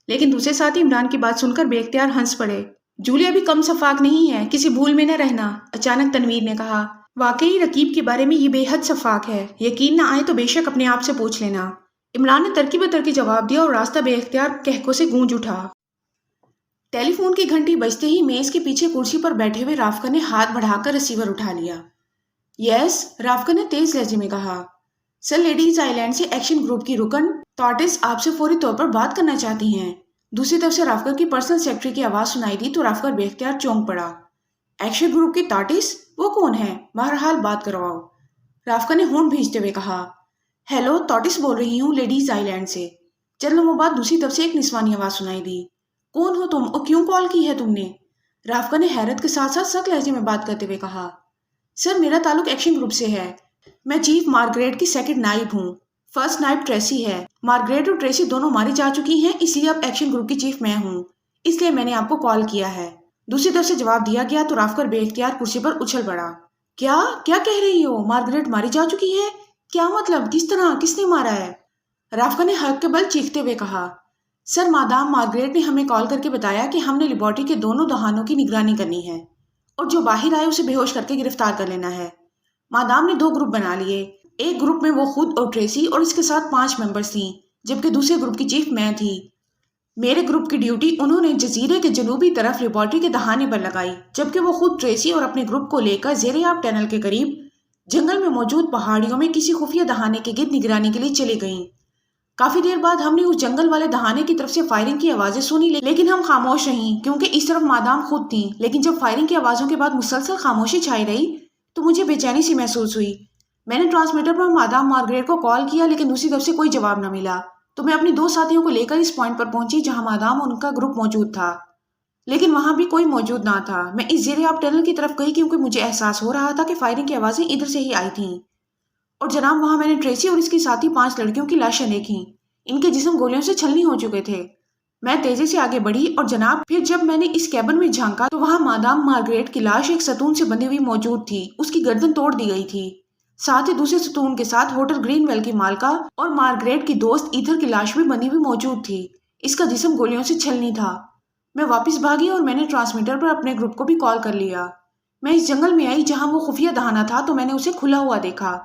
लेकिन दूसरे साथी इमरान की बात सुनकर बेख्तियार हंस पड़े। जूलिया भी कम सफाक नहीं है, किसी भूल में न रहना, अचानक तनवीर ने कहा। वाकई रकीब के बारे में ये बेहद सफाक है, यकीन न आए तो बेशक अपने आप से पूछ लेना, इमरान ने तरकी बतरकी जवाब दिया और रास्ता बेख्तियार कहकों से गूंज उठा। टेलीफोन की घंटी बजते ही मेज के पीछे कुर्सी पर बैठे हुए राफका ने हाथ बढ़ाकर रिसीवर उठा लिया। यस, राफका ने तेज लहजे में कहा। सर लेडीज आइलैंड से एक्शन ग्रुप की रुकन टॉर्टिस आपसे फौरी तौर पर बात करना चाहती हैं। दूसरी तरफ से राफकर की पर्सनल सेक्रेटरी की आवाज सुनाई दी तो राफकर बेख्तियार चौंक पड़ा। एक्शन ग्रुप की टॉर्टिस? वो कौन है? बहरहाल बात करवाओ। राफकर ने होंठ भींचते हुए कहा। हेलो, टॉर्टिस बोल रही हूँ, लेडीज आइलैंड से। चंद लम्हों बाद दूसरी तरफ से एक निस्वानी आवाज सुनाई दी। कौन हो तुम और क्यों कॉल की है तुमने? राफकर ने हैरत के साथ साथ सख्त लहजे में बात करते हुए कहा। सर, मेरा ताल्लुक एक्शन ग्रुप से है। मैं चीफ मार्गरेट की सेकंड नाइब हूँ। फर्स्ट नाइब ट्रेसी है। मार्गरेट और ट्रेसी दोनों मारी जा चुकी हैं, इसलिए अब एक्शन ग्रुप की चीफ मैं हूँ। इसलिए मैंने आपको कॉल किया है। दूसरी तरफ से जवाब दिया गया तो राफकर बेख्तियार कुर्सी पर उछल पड़ा। क्या क्या कह रही हो? मार्गरेट मारी जा चुकी है? क्या मतलब? किस तरह? किसने मारा है? राफकर ने हक के बल चीखते हुए कहा। सर, मादाम मार्गरेट ने हमें कॉल करके बताया कि हमने लेबोरेटरी के दोनों दहानों की निगरानी करनी है और जो बाहर आए उसे बेहोश करके गिरफ्तार कर लेना है। मादाम ने 2 ग्रुप बना लिए। एक ग्रुप में वो खुद और ट्रेसी और इसके साथ 5 मेंबर्स थी, जबकि दूसरे ग्रुप की चीफ मैं थी। मेरे ग्रुप की ड्यूटी उन्होंने जजीरे के जनूबी तरफ लेबोरेटरी के दहाने पर लगाई, जबकि वो खुद ट्रेसी और अपने ग्रुप को लेकर ज़ेरे-आब टनल के करीब जंगल में मौजूद पहाड़ियों में किसी खुफिया दहाने के गिर्द निगरानी के लिए चली गईं। काफी देर बाद हमने उस जंगल वाले दहाने की तरफ से फायरिंग की आवाजें सुनी, लेकिन हम खामोश रहीं क्योंकि इस तरफ मादाम खुद थी। लेकिन जब फायरिंग की आवाजों के बाद मुसलसल खामोशी छाई रही तो मुझे बेचैनी सी महसूस हुई। मैंने ट्रांसमीटर पर मादाम मार्गरेट को कॉल किया, लेकिन दूसरी तरफ से कोई जवाब न मिला। तो मैं अपनी 2 साथियों को लेकर इस पॉइंट पर पहुंची जहां मादाम और उनका ग्रुप मौजूद था, लेकिन वहां भी कोई मौजूद ना था। मैं इस ज़ेरे-आब टनल की तरफ गई क्योंकि मुझे एहसास हो रहा था कि फायरिंग की आवाजें इधर से ही आई थीं। और जनाब, वहां मैंने ट्रेसी और इसकी साथी 5 लड़कियों की लाशें देखी। इनके जिस्म गोलियों से छलनी हो चुके थे। मैं तेजी से आगे बढ़ी और जनाब, फिर जब मैंने इस कैबिन में झांका तो वहां मादाम मार्गरेट की लाश एक सतून से बंधी हुई मौजूद थी। उसकी गर्दन तोड़ दी गई थी। साथ ही दूसरे सतून के साथ होटल ग्रीनवेल की मालका और मार्गरेट की दोस्त ईथर की लाश भी बंधी हुई मौजूद थी। इसका जिस्म गोलियों से छलनी था। मैं वापस भागी और मैंने ट्रांसमीटर पर अपने ग्रुप को भी कॉल कर लिया। मैं इस जंगल में आई जहां वो खुफिया दहाना था तो मैंने उसे खुला हुआ देखा।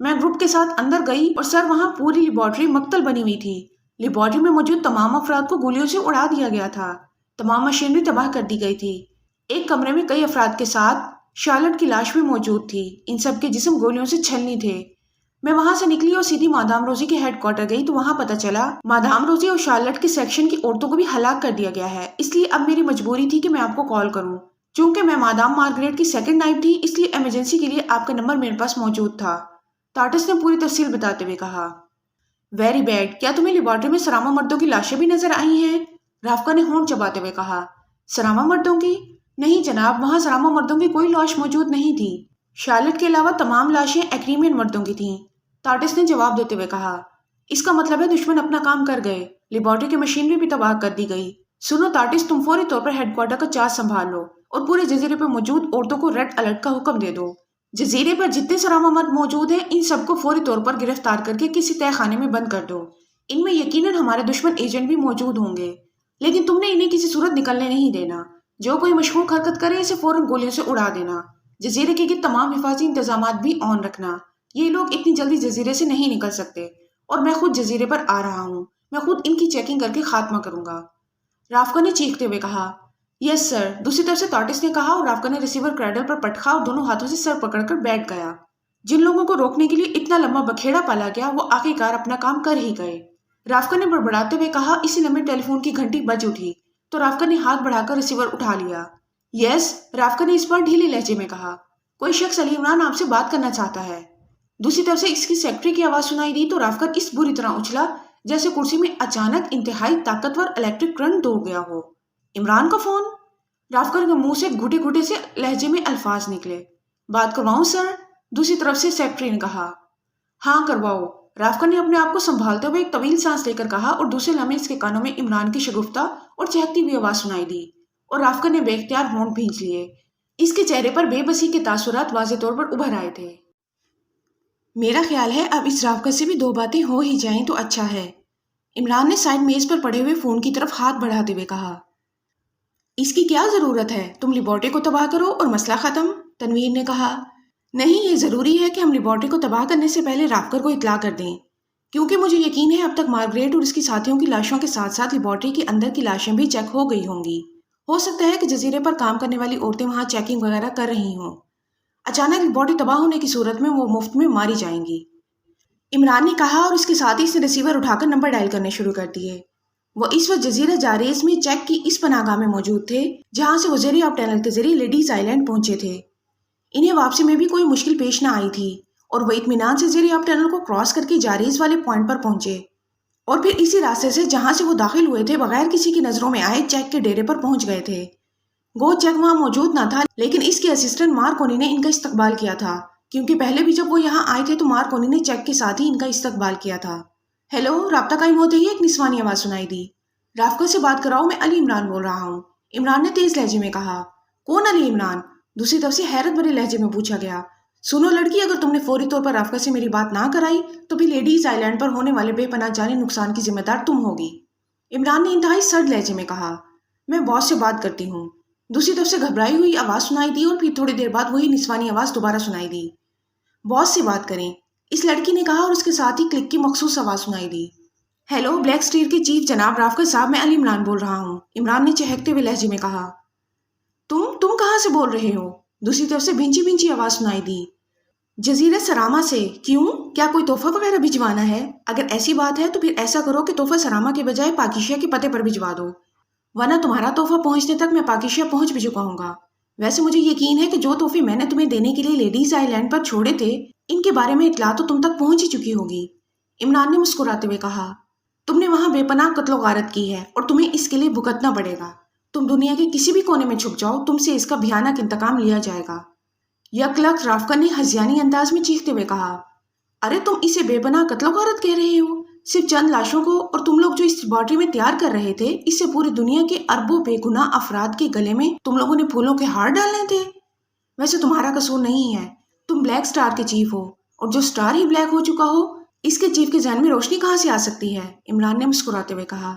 मैं ग्रुप के साथ अंदर गई और सर, वहां पूरी लेबोरेटरी मक्तल बनी हुई थी। लेबोरेटरी में मौजूद तमाम अफराद को गोलियों से उड़ा दिया गया था। तमाम मशीनरी तबाह कर दी गई थी। एक कमरे में कई अफराद के साथ शार्लट की लाश भी मौजूद थी। इन सब के जिस्म गोलियों से छलनी थे। मैं वहां से निकली और सीधी मादाम रोजी के हेडक्वार्टर गई तो वहां पता चला मादाम रोजी और शार्लट के सेक्शन की औरतों को भी हलाक कर दिया गया है। इसलिए अब मेरी मजबूरी थी कि मैं आपको कॉल करूं। चूंकि मैं मादाम मार्गरेट की सेकंड नाइब थी, इसलिए इमरजेंसी के लिए आपका नंबर मेरे पास मौजूद था। टार्टस ने पूरी तफसील बताते हुए कहा। Very bad. क्या तुम्हें लेबोरेटरी में सरामा मर्दों की लाशें भी नजर आई हैं? राफका ने होंठ चबाते हुए कहा। सरामा मर्दों की? नहीं जनाब, वहां सरामा मर्दों की कोई लाश मौजूद नहीं थी। शार्लेट के अलावा तमाम लाशें एक्रीमियन मर्दों की थीं। टार्टस ने जवाब देते हुए कहा। इसका मतलब है दुश्मन अपना काम कर गए। लेबोरेटरी की मशीनरी भी तबाह कर दी गई। सुनो टार्टिस, तुम फौरी तौर पर हेडक्वार्टर का चार्ज संभाल लो और पूरे जजीरे पर मौजूद औरतों को रेड अलर्ट का हुक्म दे दो। जजीरे पर जितने सरामा मर्द मौजूद हैं, इन सबको फौरी तौर पर गिरफ्तार करके किसी तय खाने में बंद कर दो। इनमें यकीनन हमारे दुश्मन एजेंट भी मौजूद होंगे, लेकिन तुमने इन्हें किसी सूरत निकलने नहीं देना। जो कोई मशकूक हरकत करे इसे फौरन गोलियों से उड़ा देना। जजीरे के तमाम हिफाजी इंतजाम भी ऑन रखना। ये लोग इतनी जल्दी जजीरे से नहीं निकल सकते और मैं खुद जजीरे पर आ रहा हूँ। मैं खुद इनकी चेकिंग करके खात्मा करूंगा। राफका ने चीखते हुए कहा। यस सर, दूसरी तरफ से टार्टिस ने कहा और राफका ने रिसीवर क्रैडल पर पटखा और दोनों हाथों से सर पकड़कर बैठ गया। जिन लोगों को रोकने के लिए इतना लंबा बखेड़ा पाला गया वो आखिरकार अपना काम कर ही गए। राफका ने बड़बड़ाते हुए कहा। इसी लम्हे टेलीफोन की घंटी बज उठी तो राफका ने हाथ बढ़ाकर रिसीवर उठा लिया। यस, राफका ने इस बार ढीले लहजे में कहा। कोई शख्स अली इमरान आपसे बात करना चाहता है। दूसरी तरफ से इसकी सेक्रेटरी की आवाज सुनाई दी तो राफकर इस बुरी तरह उछला जैसे कुर्सी में अचानक इंतहाई ताकतवर इलेक्ट्रिक करंट दौड़ गया हो। इमरान का फोन? राफकर के मुंह से घुटे घुटे से लहजे में अल्फाज निकले। बात करवाऊं सर? दूसरी तरफ से सेक्रेटरी ने कहा। हाँ करवाओ। राफकर ने अपने आप को संभालते हुए एक तवील सांस लेकर कहा और दूसरे लम्हे इसके कानों में इमरान की शगुफ्ता और चहकती हुई आवाज सुनाई दी और राफकर ने बेख्तियार होंठ भींच लिए। इसके चेहरे पर बेबसी के तासुरात वाज़े तौर पर उभर आए थे। मेरा ख्याल है अब इस राफकर से भी 2 बातें हो ही जाएं तो अच्छा है। इमरान ने साइड मेज पर पड़े हुए फोन की तरफ हाथ बढ़ाते हुए कहा। इसकी क्या जरूरत है? तुम लेबोरेटरी को तबाह करो और मसला खत्म। तनवीर ने कहा। नहीं, ये जरूरी है कि हम लेबोरेटरी को तबाह करने से पहले राफकर को इत्तला कर दें, क्योंकि मुझे यकीन है अब तक मार्गरेट और इसकी साथियों की लाशों के साथ साथ लेबोरेटरी के अंदर की लाशें भी चेक हो गई होंगी। हो सकता है कि जजीरे पर काम करने वाली औरतें वहां चेकिंग वगैरह कर रही हों। अचानक लेबोरेटरी तबाह होने की सूरत में वो मुफ्त में मारी जाएंगी। عمران نے کہا اور اس کے ساتھ ہی اس نے ریسیور اٹھا کر نمبر ڈائل کرنے شروع کر دیے۔ وہ اس وقت جزیرہ جاریس میں چیک کی اس پناہ گاہ میں موجود تھے جہاں سے وہ زیری آف ٹنل کے ذریعے لیڈیز آئی لینڈ پہنچے تھے۔ انہیں واپسی میں بھی کوئی مشکل پیش نہ آئی تھی اور وہ اطمینان سے زیری آف ٹنل کو کراس کر کے جاریس والے پوائنٹ پر پہنچے اور پھر اسی راستے سے جہاں سے وہ داخل ہوئے تھے بغیر کسی کی نظروں میں آئے چیک کے ڈیرے پر پہنچ گئے تھے۔ گو چیک وہاں موجود نہ تھا، لیکن اس کے اسسٹنٹ مارکونی نے ان کا استقبال کیا تھا، کیونکہ پہلے بھی جب وہ یہاں آئے تھے تو مارکونی نے چیک کے ساتھ ہی ان کا استقبال کیا تھا۔ ہیلو، رابطہ قائم ہوتے ہی ایک نسوانی آواز سنائی دی۔ رافقہ سے بات کراؤ، میں علی عمران بول رہا ہوں، عمران نے تیز لہجے میں کہا۔ کون علی عمران؟ دوسری طرف سے حیرت بھرے لہجے میں پوچھا گیا۔ سنو لڑکی، اگر تم نے فوری طور پر رافقہ سے میری بات نہ کرائی تو پھر لیڈیز آئی لینڈ پر ہونے والے بے پناہ جانی نقصان کی ذمہ دار تم ہوگی۔ عمران نے انتہائی سرد لہجے میں کہا۔ میں باس سے بات کرتی ہوں۔ دوسری طرف سے گھبرائی ہوئی آواز سنائی دی اور پھر تھوڑی دیر بعد وہی نسوانی آواز دوبارہ سنائی دی۔ باس سے بات کریں، اس لڑکی نے کہا اور اس کے ساتھ ہی کلک کی مخصوص آواز سنائی دی۔ ہیلو، بلیک سٹیر کے چیف جناب رافقہ صاحب، میں علی عمران بول رہا ہوں، عمران نے چہکتے ہوئے لہجے میں کہا۔ تم کہاں سے بول رہے ہو؟ دوسری طرف سے بھینچی بھینچی آواز سنائی دی۔ جزیرہ سرامہ سے۔ کیوں؟ کیا کوئی تحفہ وغیرہ بھجوانا ہے؟ اگر ایسی بات ہے تو پھر ایسا کرو کہ تحفہ سرامہ کے بجائے پاکیشیا کے پتے پر بھجوا دو، ورنہ تمہارا تحفہ پہنچنے تک میں پاکیشیا پہنچ بھی چکا ہوں گا۔ ویسے مجھے یقین ہے کہ جو تحفے میں نے تمہیں دینے کے لیے لیڈیز آئی لینڈ پر چھوڑے تھے ان کے بارے میں اطلاع تو تم تک پہنچ ہی چکی ہوگی، عمران نے مسکراتے ہوئے کہا۔ تم نے وہاں بے پناہ قتل و غارت کی ہے اور تمہیں اس کے لیے بھگتنا پڑے گا۔ تم دنیا کے کسی بھی کونے میں چھپ جاؤ، تم سے اس کا بھیانک انتقام لیا جائے گا، یکلخت رافقہ نے ہذیانی انداز میں چیختے ہوئے کہا۔ ارے تم اسے بے پناہ قتل و غارت کہہ رہے ہو؟ صرف چند لاشوں کو، اور تم لوگ جو اس لیبارٹری میں تیار کر رہے تھے اس سے پوری دنیا کے اربوں بے گناہ افراد کے گلے میں تم لوگوں نے پھولوں کے ہار ڈالنے تھے۔ ویسے تمہارا قصور نہیں ہے، تم بلیک سٹار کے چیف ہو، اور جو سٹار ہی بلیک ہو چکا ہو اس کے چیف کے ذہن میں روشنی کہاں سے آ سکتی ہے، عمران نے مسکراتے ہوئے کہا۔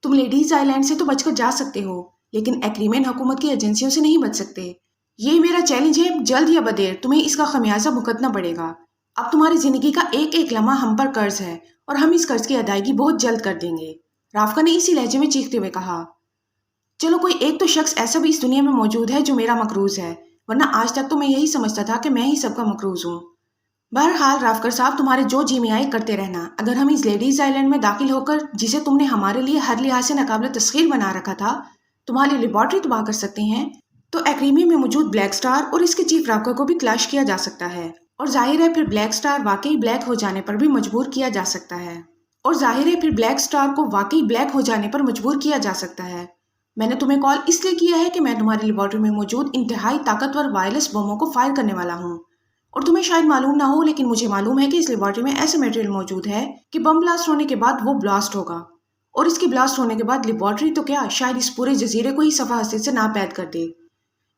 تم لیڈیز آئی لینڈ سے تو بچ کر جا سکتے ہو، لیکن ایکریمین حکومت کی ایجنسیوں سے نہیں بچ سکتے۔ یہ میرا چیلنج ہے، جلد یا بدیر تمہیں اس کا خمیازہ بھگتنا پڑے گا۔ اب تمہاری زندگی کا ایک ایک لمحہ ہم پر قرض ہے اور ہم اس قرض کی ادائیگی بہت جلد کر دیں گے، رافقہ نے اسی لہجے میں چیختے ہوئے کہا۔ چلو کوئی ایک تو شخص ایسا بھی اس دنیا میں موجود ہے جو میرا مقروض ہے، ورنہ آج تک تو میں یہی سمجھتا تھا کہ میں ہی سب کا مقروض ہوں۔ بہرحال رافقہ صاحب، تمہارے جو جی میں آئے کرتے رہنا۔ اگر ہم اس لیڈیز آئی لینڈ میں داخل ہو کر، جسے تم نے ہمارے لیے ہر لحاظ سے ناقابل تسخیر بنا رکھا تھا، تمہاری لیبارٹری تباہ کر سکتے ہیں، تو ایکریمی میں موجود بلیک سٹار اور اس کے چیف رافقہ کو بھی تلاش کیا جا سکتا ہے، اور ظاہر ہے پھر بلیک سٹار واقعی بلیک ہو جانے پر بھی مجبور کیا جا سکتا ہے، میں نے تمہیں کال اس لیے کیا ہے کہ میں تمہاری لیبارٹری میں موجود انتہائی طاقتور وائرلیس بموں کو فائر کرنے والا ہوں، اور تمہیں شاید معلوم نہ ہو لیکن مجھے معلوم ہے کہ اس لیبارٹری میں ایسے میٹیریل موجود ہے کہ بم بلاسٹ ہونے کے بعد وہ بلاسٹ ہوگا، اور اس کے بلاسٹ ہونے کے بعد لیبارٹری تو کیا شاید اس پورے جزیرے کو ہی صفحہ ہستی سے ناپید کر دے۔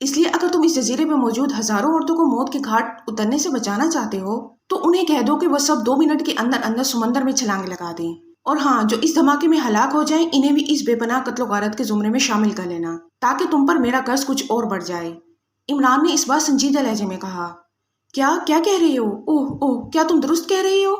اس لیے اگر تم اس جزیرے میں موجود ہزاروں عورتوں کو موت کے گھاٹ اترنے سے بچانا چاہتے ہو تو انہیں کہہ دو کہ وہ سب 2 منٹ کے اندر اندر سمندر میں چھلانگ لگا دیں، اور ہاں، جو اس دھماکے میں ہلاک ہو جائیں انہیں بھی اس بے پناہ قتل و غارت کے زمرے میں شامل کر لینا، تاکہ تم پر میرا قرض کچھ اور بڑھ جائے، عمران نے اس بار سنجیدہ لہجے میں کہا۔ کیا کہہ رہے ہو؟ اوہ، کیا تم درست کہہ رہی ہو؟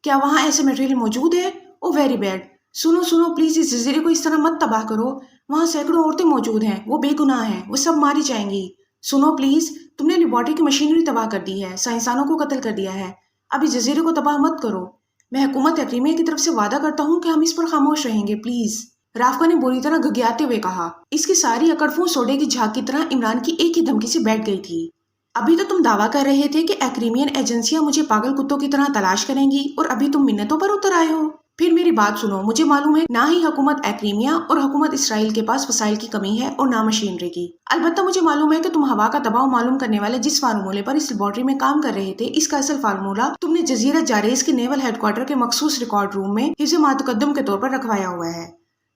کیا وہاں ایسے میٹیریل موجود ہے؟ اوہ ویری بیڈ۔ سنو پلیز، اس جزیرے کو اس طرح مت تباہ کرو، وہاں سینکڑوں عورتیں موجود ہیں، وہ بے گناہ ہیں، وہ سب ماری جائیں گی۔ سنو پلیز، تم نے لیبارٹری کی مشینری تباہ کر دی ہے، سائنسدانوں کو قتل کر دیا ہے، اب اس جزیرے کو تباہ مت کرو۔ میں حکومت ایکریمیا کی طرف سے وعدہ کرتا ہوں کہ ہم اس پر خاموش رہیں گے، پلیز، رافقہ نے بری طرح گھگیاتے ہوئے کہا۔ اس کی ساری اکڑفوں سوڈے کی جھاگ کی طرح عمران کی ایک ہی دھمکی سے بیٹھ گئی تھی۔ ابھی تو تم دعویٰ کر رہے تھے کہ ایکریمین ایجنسیاں مجھے پاگل کتوں کی طرح تلاش کریں گی، اور ابھی تم منتوں پر اتر آئے ہو۔ پھر میری بات سنو، مجھے معلوم ہے نہ ہی حکومت ایکریمیا اور حکومت اسرائیل کے پاس وسائل کی کمی ہے اور نہ مشینری کی، البتہ مجھے معلوم ہے کہ تم ہوا کا دباؤ معلوم کرنے والے جس فارمولے پر اس لیبارٹری میں کام کر رہے تھے، اس کا اصل فارمولہ تم نے جزیرہ جاریس کے نیول ہیڈ کوارٹر کے مخصوص ریکارڈ روم میں حفظ ماتقدم کے طور پر رکھوایا ہوا ہے،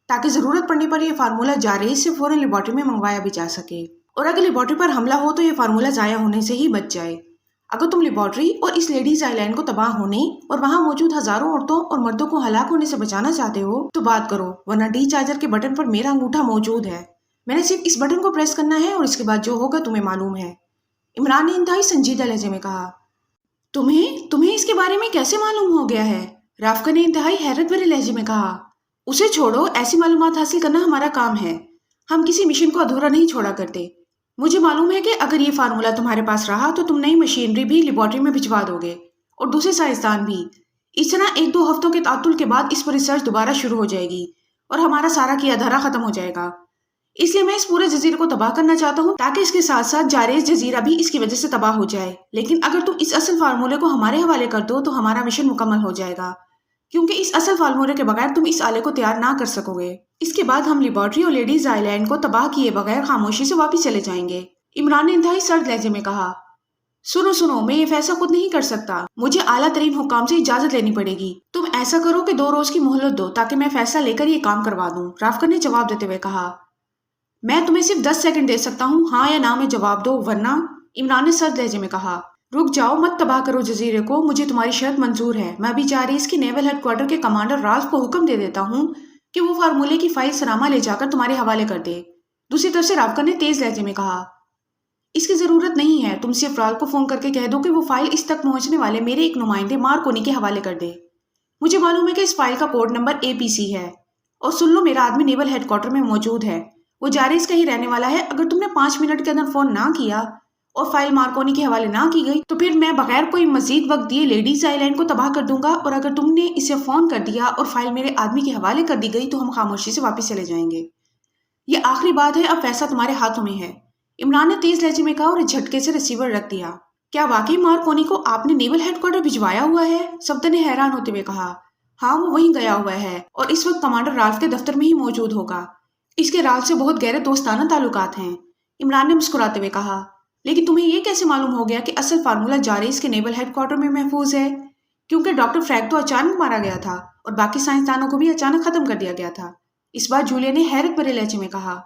تاکہ ضرورت پڑنے پر یہ فارمولہ جاریس سے فوراً لیبارٹری میں منگوایا بھی جا سکے، اور اگر لیبارٹری پر حملہ ہو تو یہ فارمولہ ضائع ہونے سے ہی بچ جائے۔ اگر تم لیبارٹری اور اس لیڈیز آئی لینڈ کو تباہ ہونے اور وہاں موجود ہزاروں عورتوں اور مردوں کو ہلاک ہونے سے بچانا چاہتے ہو تو بات کرو، ورنہ ڈی چارجر کے بٹن پر میرا انگوٹھا موجود ہے، میں نے صرف اس بٹن کو پریس کرنا ہے اور اس کے بعد جو ہوگا تمہیں معلوم ہے، عمران نے انتہائی سنجیدہ لہجے میں کہا۔ تمہیں اس کے بارے میں کیسے معلوم ہو گیا ہے؟ رافقہ نے انتہائی حیرت بھرے لہجے میں کہا۔ اسے چھوڑو، ایسی معلومات حاصل کرنا ہمارا کام ہے، ہم کسی مشن کو ادھورا نہیں چھوڑا کرتے۔ مجھے معلوم ہے کہ اگر یہ فارمولہ تمہارے پاس رہا تو تم نئی مشینری بھی لیبارٹری میں بھجوا دو گے، اور دوسرے سائنسدان بھی، اس طرح 1-2 ہفتوں کے تعطل کے بعد اس پر ریسرچ دوبارہ شروع ہو جائے گی اور ہمارا سارا کیا دھرا ختم ہو جائے گا۔ اس لیے میں اس پورے جزیرے کو تباہ کرنا چاہتا ہوں تاکہ اس کے ساتھ ساتھ جاریز جزیرہ بھی اس کی وجہ سے تباہ ہو جائے۔ لیکن اگر تم اس اصل فارمولے کو ہمارے حوالے کر دو تو ہمارا مشن مکمل ہو جائے گا، کیونکہ اس اصل فارمولے کے بغیر تم اس آلے کو تیار نہ کر سکو گے۔ اس کے بعد ہم لیبارٹری اور لیڈیز آئی لینڈ کو تباہ کیے بغیر خاموشی سے واپس چلے جائیں گے۔ عمران نے انتہائی سرد لہجے میں کہا، سنو، میں یہ فیصلہ خود نہیں کر سکتا، مجھے اعلیٰ ترین حکام سے اجازت لینی پڑے گی۔ تم ایسا کرو کہ 2 روز کی مہلت دو تاکہ میں فیصلہ لے کر یہ کام کروا دوں، رافکر نے جواب دیتے ہوئے کہا۔ میں تمہیں صرف 10 سیکنڈ دے سکتا ہوں، ہاں یا نہ میں جواب دو، ورنہ، عمران نے سرد لہجے میں کہا، رک جاؤ، مت تباہ کرو جزیرے کو، مجھے تمہاری شرط منظور ہے۔ میں ابھی جاریز کی نیول ہیڈ کوارٹر کے کمانڈر رالف کو حکم دے دیتا ہوں کہ وہ فارمولے کی فائل سناما لے جا کر تمہارے حوالے کر دے۔ دوسری طرف سے رافکر نے تیز لہجے میں کہا، اس کی ضرورت نہیں ہے، تم صرف رالف کو فون کر کے کہہ دو کہ وہ فائل اس تک پہنچنے والے میرے ایک نمائندے مارکونی کے حوالے کر دے۔ مجھے معلوم ہے کہ اس فائل کا کوڈ نمبر APC ہے، اور سن لو، میرا آدمی نیول ہیڈ کوارٹر میں موجود ہے، وہ جاریز کا ہی رہنے والا ہے۔ اگر تم نے 5 منٹ کے اندر فون نہ کیا اور فائل مارکونی کے حوالے نہ کی گئی تو پھر میں بغیر کوئی مزید وقت دیے لیڈیز آئی لینڈ کو تباہ کر دوں گا، اور اگر تم نے اسے فون کر دیا اور فائل میرے آدمی کے حوالے کر دی گئی تو ہم خاموشی سے واپس چلے جائیں گے۔ یہ آخری بات ہے، اب فیصلہ تمہارے ہاتھوں میں ہے، عمران نے تیز لہجے میں کہا اور ایک جھٹکے سے ریسیور رکھ دیا۔ کیا واقعی مارکونی کو آپ نے نیول ہیڈ کوارٹر بھجوایا ہوا ہے؟ صفدر نے حیران ہوتے ہوئے کہا۔ ہاں، وہ وہیں گیا ہوا ہے اور اس وقت کمانڈر رالف کے دفتر میں ہی موجود ہوگا۔ اس کے رالف سے بہت گہرے دوستانہ تعلقات ہیں، عمران نے مسکراتے ہوئے کہا۔ لیکن تمہیں یہ کیسے معلوم ہو گیا کہ اصل فارمولہ جاریز کے نیول ہیڈ کوارٹر میں محفوظ ہے؟ کیونکہ ڈاکٹر فریگ تو اچانک مارا گیا تھا اور باقی سائنسدانوں کو بھی اچانک ختم کر دیا گیا تھا۔ اس بار جولیا نے حیرت بھرے لہجے میں کہا،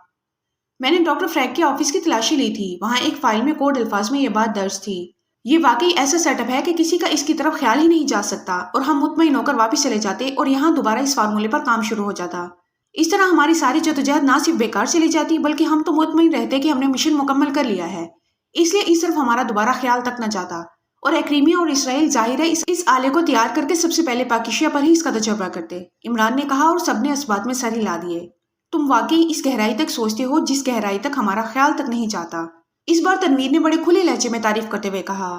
میں نے ڈاکٹر فریگ کے آفس کی تلاشی لی تھی، وہاں ایک فائل میں کوڈ الفاظ میں یہ بات درج تھی۔ یہ واقعی ایسا سیٹ اپ ہے کہ کسی کا اس کی طرف خیال ہی نہیں جا سکتا، اور ہم مطمئن ہو کر واپس چلے جاتے اور یہاں دوبارہ اس فارمولے پر کام شروع ہو جاتا۔ اس طرح ہماری ساری جدوجہد نہ صرف بیکار چلی جاتی بلکہ ہم تو مطمئن رہتے کہ ہم نے مشن مکمل کر لیا ہے۔ اس لیے اس طرف ہمارا دوبارہ خیال تک نہ جاتا، اور ایکریمیا اور اسرائیل ظاہر ہے اس آلے کو تیار کر کے سب سے پہلے پاکیشیا پر ہی اس کا تجربہ کرتے، عمران نے کہا، اور سب نے اس بات میں سر ہلا دیے۔ تم واقعی اس گہرائی تک سوچتے ہو جس گہرائی تک ہمارا خیال تک نہیں جاتا، اس بار تنویر نے بڑے کھلے لہجے میں تعریف کرتے ہوئے کہا۔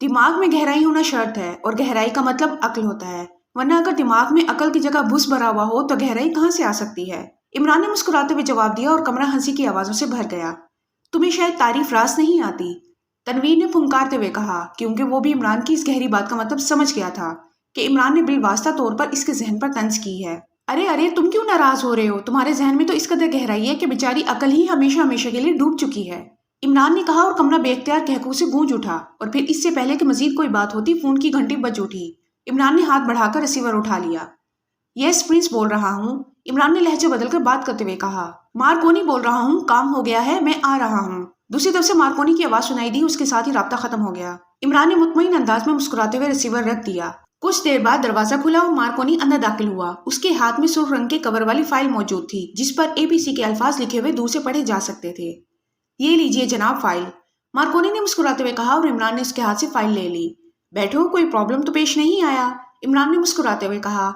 دماغ میں گہرائی ہونا شرط ہے، اور گہرائی کا مطلب عقل ہوتا ہے، ورنہ اگر دماغ میں عقل کی جگہ بھس بھرا ہوا ہو تو گہرائی کہاں سے آ سکتی ہے؟ عمران نے مسکراتے ہوئے جواب دیا اور کمرہ ہنسی کی آوازوں سے بھر گیا۔ تمہیں شاید تعریف راست نہیں آتی، تنویر نے پھنکارتے ہوئے کہا، کیونکہ وہ بھی عمران کی اس گہری بات کا مطلب سمجھ گیا تھا کہ عمران نے بالواسطہ طور پر اس کے ذہن پر طنز کی ہے۔ ارے تم کیوں ناراض ہو رہے ہو؟ تمہارے ذہن میں تو اس قدر گہرائی ہے کہ بیچاری عقل ہی ہمیشہ کے لیے ڈوب چکی ہے، عمران نے کہا، اور کمرہ بے اختیار کہکو سے گونج اٹھا، اور پھر اس سے پہلے کہ مزید کوئی بات ہوتی فون کی گھنٹی بج اٹھی۔ عمران نے ہاتھ بڑھا کر ریسیور اٹھا لیا۔ یس پرنس بول رہا ہوں، عمران نے لہجہ بدل کر بات کرتے ہوئے کہا۔ مارکونی بول رہا ہوں، کام ہو گیا ہے، میں آ رہا ہوں۔ دوسری طرف سے مارکونی کی آواز سنائی دی، اس کے ساتھ ہی رابطہ ختم ہو گیا۔ عمران نے مطمئن انداز میں مسکراتے ہوئے ریسیور رکھ دیا۔ کچھ دیر بعد دروازہ کھلا اور مارکونی اندر داخل ہوا۔ اس کے ہاتھ میں سرخ رنگ کے کور والی فائل موجود تھی جس پر APC کے الفاظ لکھے ہوئے دور سے پڑھے جا سکتے تھے۔ یہ لیجئے جناب فائل، مارکونی نے مسکراتے ہوئے کہا، اور عمران نے اس کے ہاتھ سے فائل لے لی۔ بیٹھو، کوئی پرابلم تو پیش نہیں آیا؟ عمران نے مسکراتے ہوئے کہا۔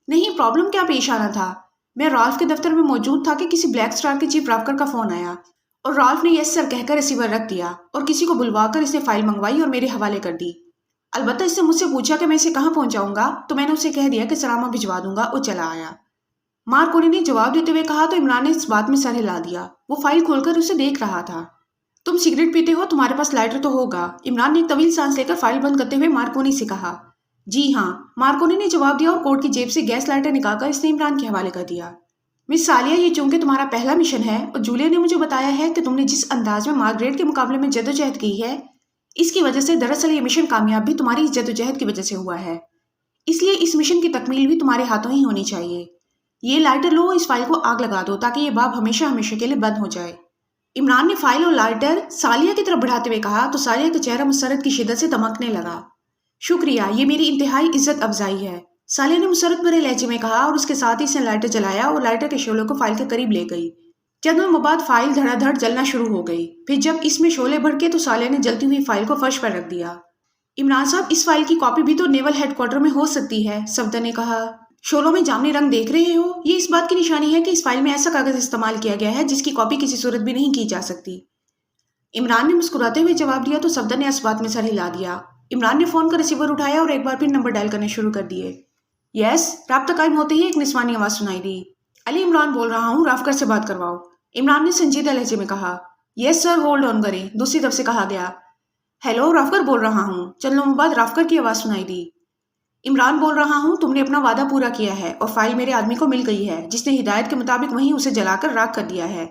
نہیں، پرابلم کیا پیش آنا تھا؟ میں رالف کے دفتر میں موجود تھا کہ کسی بلیک اسٹار کے چیف رافکر کا فون آیا، اور رالف نے یس سر کہہ کر ریسیور رکھ دیا اور کسی کو بلوا کر اس نے فائل منگوائی اور میرے حوالے کر دی۔ البتہ اس نے مجھ سے پوچھا کہ میں اسے کہاں پہنچاؤں گا، تو میں نے اسے کہہ دیا کہ سلامہ بھجوا دوں گا، اور چلا آیا، مارکونی نے جواب دیتے ہوئے کہا۔ تو عمران نے اس بات میں سر ہلا دیا، وہ فائل کھول کر اسے دیکھ رہا تھا۔ تم سگریٹ پیتے ہو، تمہارے پاس لائٹر تو ہوگا، عمران نے ایک طویل سانس لے کر فائل بند کرتے ہوئے مارکونی سے کہا۔ جی ہاں، مارکونی نے جواب دیا، اور کوٹ کی جیب سے گیس لائٹر نکال کر اس نے عمران کے حوالے کر دیا۔ مس سالیہ، یہ چونکہ تمہارا پہلا مشن ہے، اور جولیا نے مجھے بتایا ہے کہ تم نے جس انداز میں مارگریٹ کے مقابلے میں جدوجہد کی ہے، اس کی وجہ سے دراصل یہ مشن کامیاب بھی تمہاری اس جدوجہد کی وجہ سے ہوا ہے، اس لیے اس مشن کی تکمیل بھی تمہارے ہاتھوں ہی ہونی چاہیے۔ یہ لائٹر لو، اس فائل کو آگ لگا دو تاکہ یہ باب ہمیشہ کے لیے بند ہو جائے۔ عمران نے فائل اور لائٹر سالیہ کی طرف بڑھاتے ہوئے کہا تو سالیہ کا چہرہ مسرت کی شدت سے دمکنے لگا۔ شکریہ، یہ میری انتہائی عزت افزائی ہے، سالیہ نے مسرت بھرے لہجے میں کہا، اور اس کے ساتھ ہی اس نے لائٹر جلایا اور لائٹر کے شعلے کو فائل کے قریب لے گئی۔ چند لمحوں بعد فائل دھڑا دھڑ جلنا شروع ہو گئی، پھر جب اس میں شعلے بھڑکے تو سالیہ نے جلتی ہوئی فائل کو فرش پر رکھ دیا۔ عمران صاحب، اس فائل کی کاپی بھی تو نیول ہیڈ کوارٹر میں ہو سکتی ہے، صفدر نے کہا۔ شعلوں میں جامنی رنگ دیکھ رہے ہو؟ یہ اس بات کی نشانی ہے کہ اس فائل میں ایسا کاغذ استعمال کیا گیا ہے جس کی کاپی کسی صورت بھی نہیں کی جا سکتی۔ عمران نے مسکراتے ہوئے جواب دیا تو صفدر نے اس بات میں سر ہلا دیا۔ इमरान ने फ़ोन का रिसीवर उठाया और एक बार फिर नंबर डायल करने शुरू कर दिए। यस, राब्ता कायम होते ही एक निस्वानी आवाज़ सुनाई दी। अली इमरान बोल रहा हूँ, राफकर से बात करवाओ। इमरान ने संजीदा लहजे में कहा। यस सर, होल्ड ऑन करें, दूसरी तरफ से कहा गया। हेलो, राफकर बोल रहा हूँ। चंद लम्हों बाद राफकर की आवाज़ सुनाई दी। इमरान बोल रहा हूँ, तुमने अपना वादा पूरा किया है और फाइल मेरे आदमी को मिल गई है, जिसने हिदायत के मुताबिक वहीं उसे जलाकर राख कर दिया है।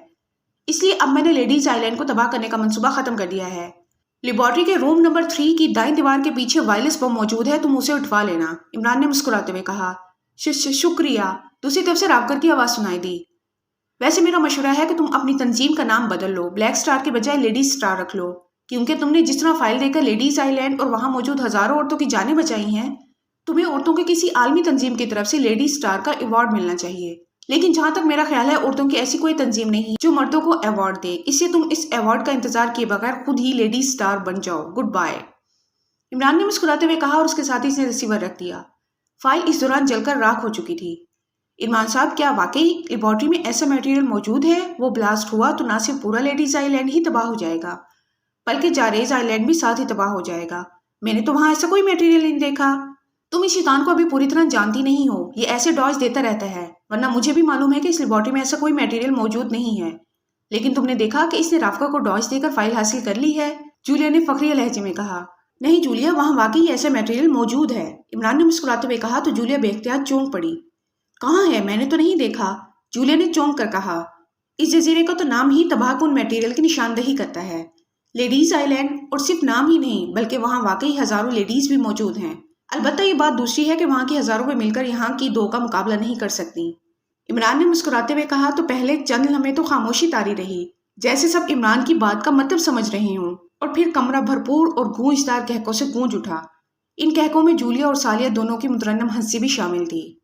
इसलिए अब मैंने लेडीज आइलैंड को तबाह करने का मंसूबा खत्म कर दिया है। लेबॉर्ट्री के रूम नंबर 3 की दाईं दीवार के पीछे वायरलेस बम मौजूद है, तुम उसे उठवा लेना, इमरान ने मुस्कुराते हुए कहा। शुक्रिया, दूसरी तरफ से राफकर की आवाज़ सुनाई दी। वैसे मेरा मशवरा है कि तुम अपनी तंजीम का नाम बदल लो, ब्लैक स्टार के बजाय लेडीज स्टार रख लो, क्योंकि तुमने जिस तरह फाइल देकर लेडीज आइलैंड और वहां मौजूद हजारों औरतों की जानें बचाई हैं, तुम्हें औरतों की किसी आलमी तंजीम की तरफ से लेडीज स्टार का अवार्ड मिलना चाहिए। लेकिन जहां तक मेरा ख्याल है, औरतों की ऐसी कोई तंजीम नहीं जो मर्दों को अवार्ड दे, इससे तुम इस अवार्ड का इंतजार किए बगैर खुद ही लेडीज स्टार बन जाओ। गुड बाय, इमरान ने मुस्कुराते हुए कहा और उसके साथ ही इसने रिसीवर रख दिया। फाइल इस दौरान जलकर राख हो चुकी थी। इरमान साहब, क्या वाकई लेबॉर्ट्री में ऐसा मटेरियल मौजूद है? वो ब्लास्ट हुआ तो ना सिर्फ पूरा लेडीज आइलैंड ही तबाह हो जाएगा, बल्कि जारेज आइलैंड भी साथ ही तबाह हो जाएगा। मैंने तो वहां ऐसा कोई मटेरियल नहीं देखा। तुम इस शैतान को अभी पूरी तरह जानती नहीं हो, ये ऐसे डॉज देता रहता है, वरना मुझे भी मालूम है कि इस लेबॉर्ट्री में ऐसा कोई मटेरियल मौजूद नहीं है। लेकिन तुमने देखा कि इसने राफका को डॉज देकर फाइल हासिल कर ली है, जूलिया ने फखरिया लहजे में कहा। नहीं जूलिया, वहां वाकई ऐसा मटेरियल मौजूद है, इमरान ने मुस्कुराते हुए कहा तो जूलिया बेख्तियार चौंक पड़ी। कहाँ है? मैंने तो नहीं देखा, जूलिया ने चौंक कर कहा। इस जजीरे का तो नाम ही तबाहकुन मटेरियल की निशानदही करता है, लेडीज आइलैंड, और सिर्फ नाम ही नहीं बल्कि वहाँ वाकई हजारों लेडीज भी मौजूद हैं। अलबत्ता ये बात दूसरी है कि वहाँ की हजारों में मिलकर यहाँ की 2 का मुकाबला नहीं कर सकती, इमरान ने मुस्कुराते हुए कहा तो पहले चंद लम्हे तो खामोशी तारी रही, जैसे सब इमरान की बात का मतलब समझ रहे हों, और फिर कमरा भरपूर और गूंजदार कहकों से गूंज उठा। इन कहकों में जूलिया और सालिया दोनों की मुतरन्नम हंसी भी शामिल थी।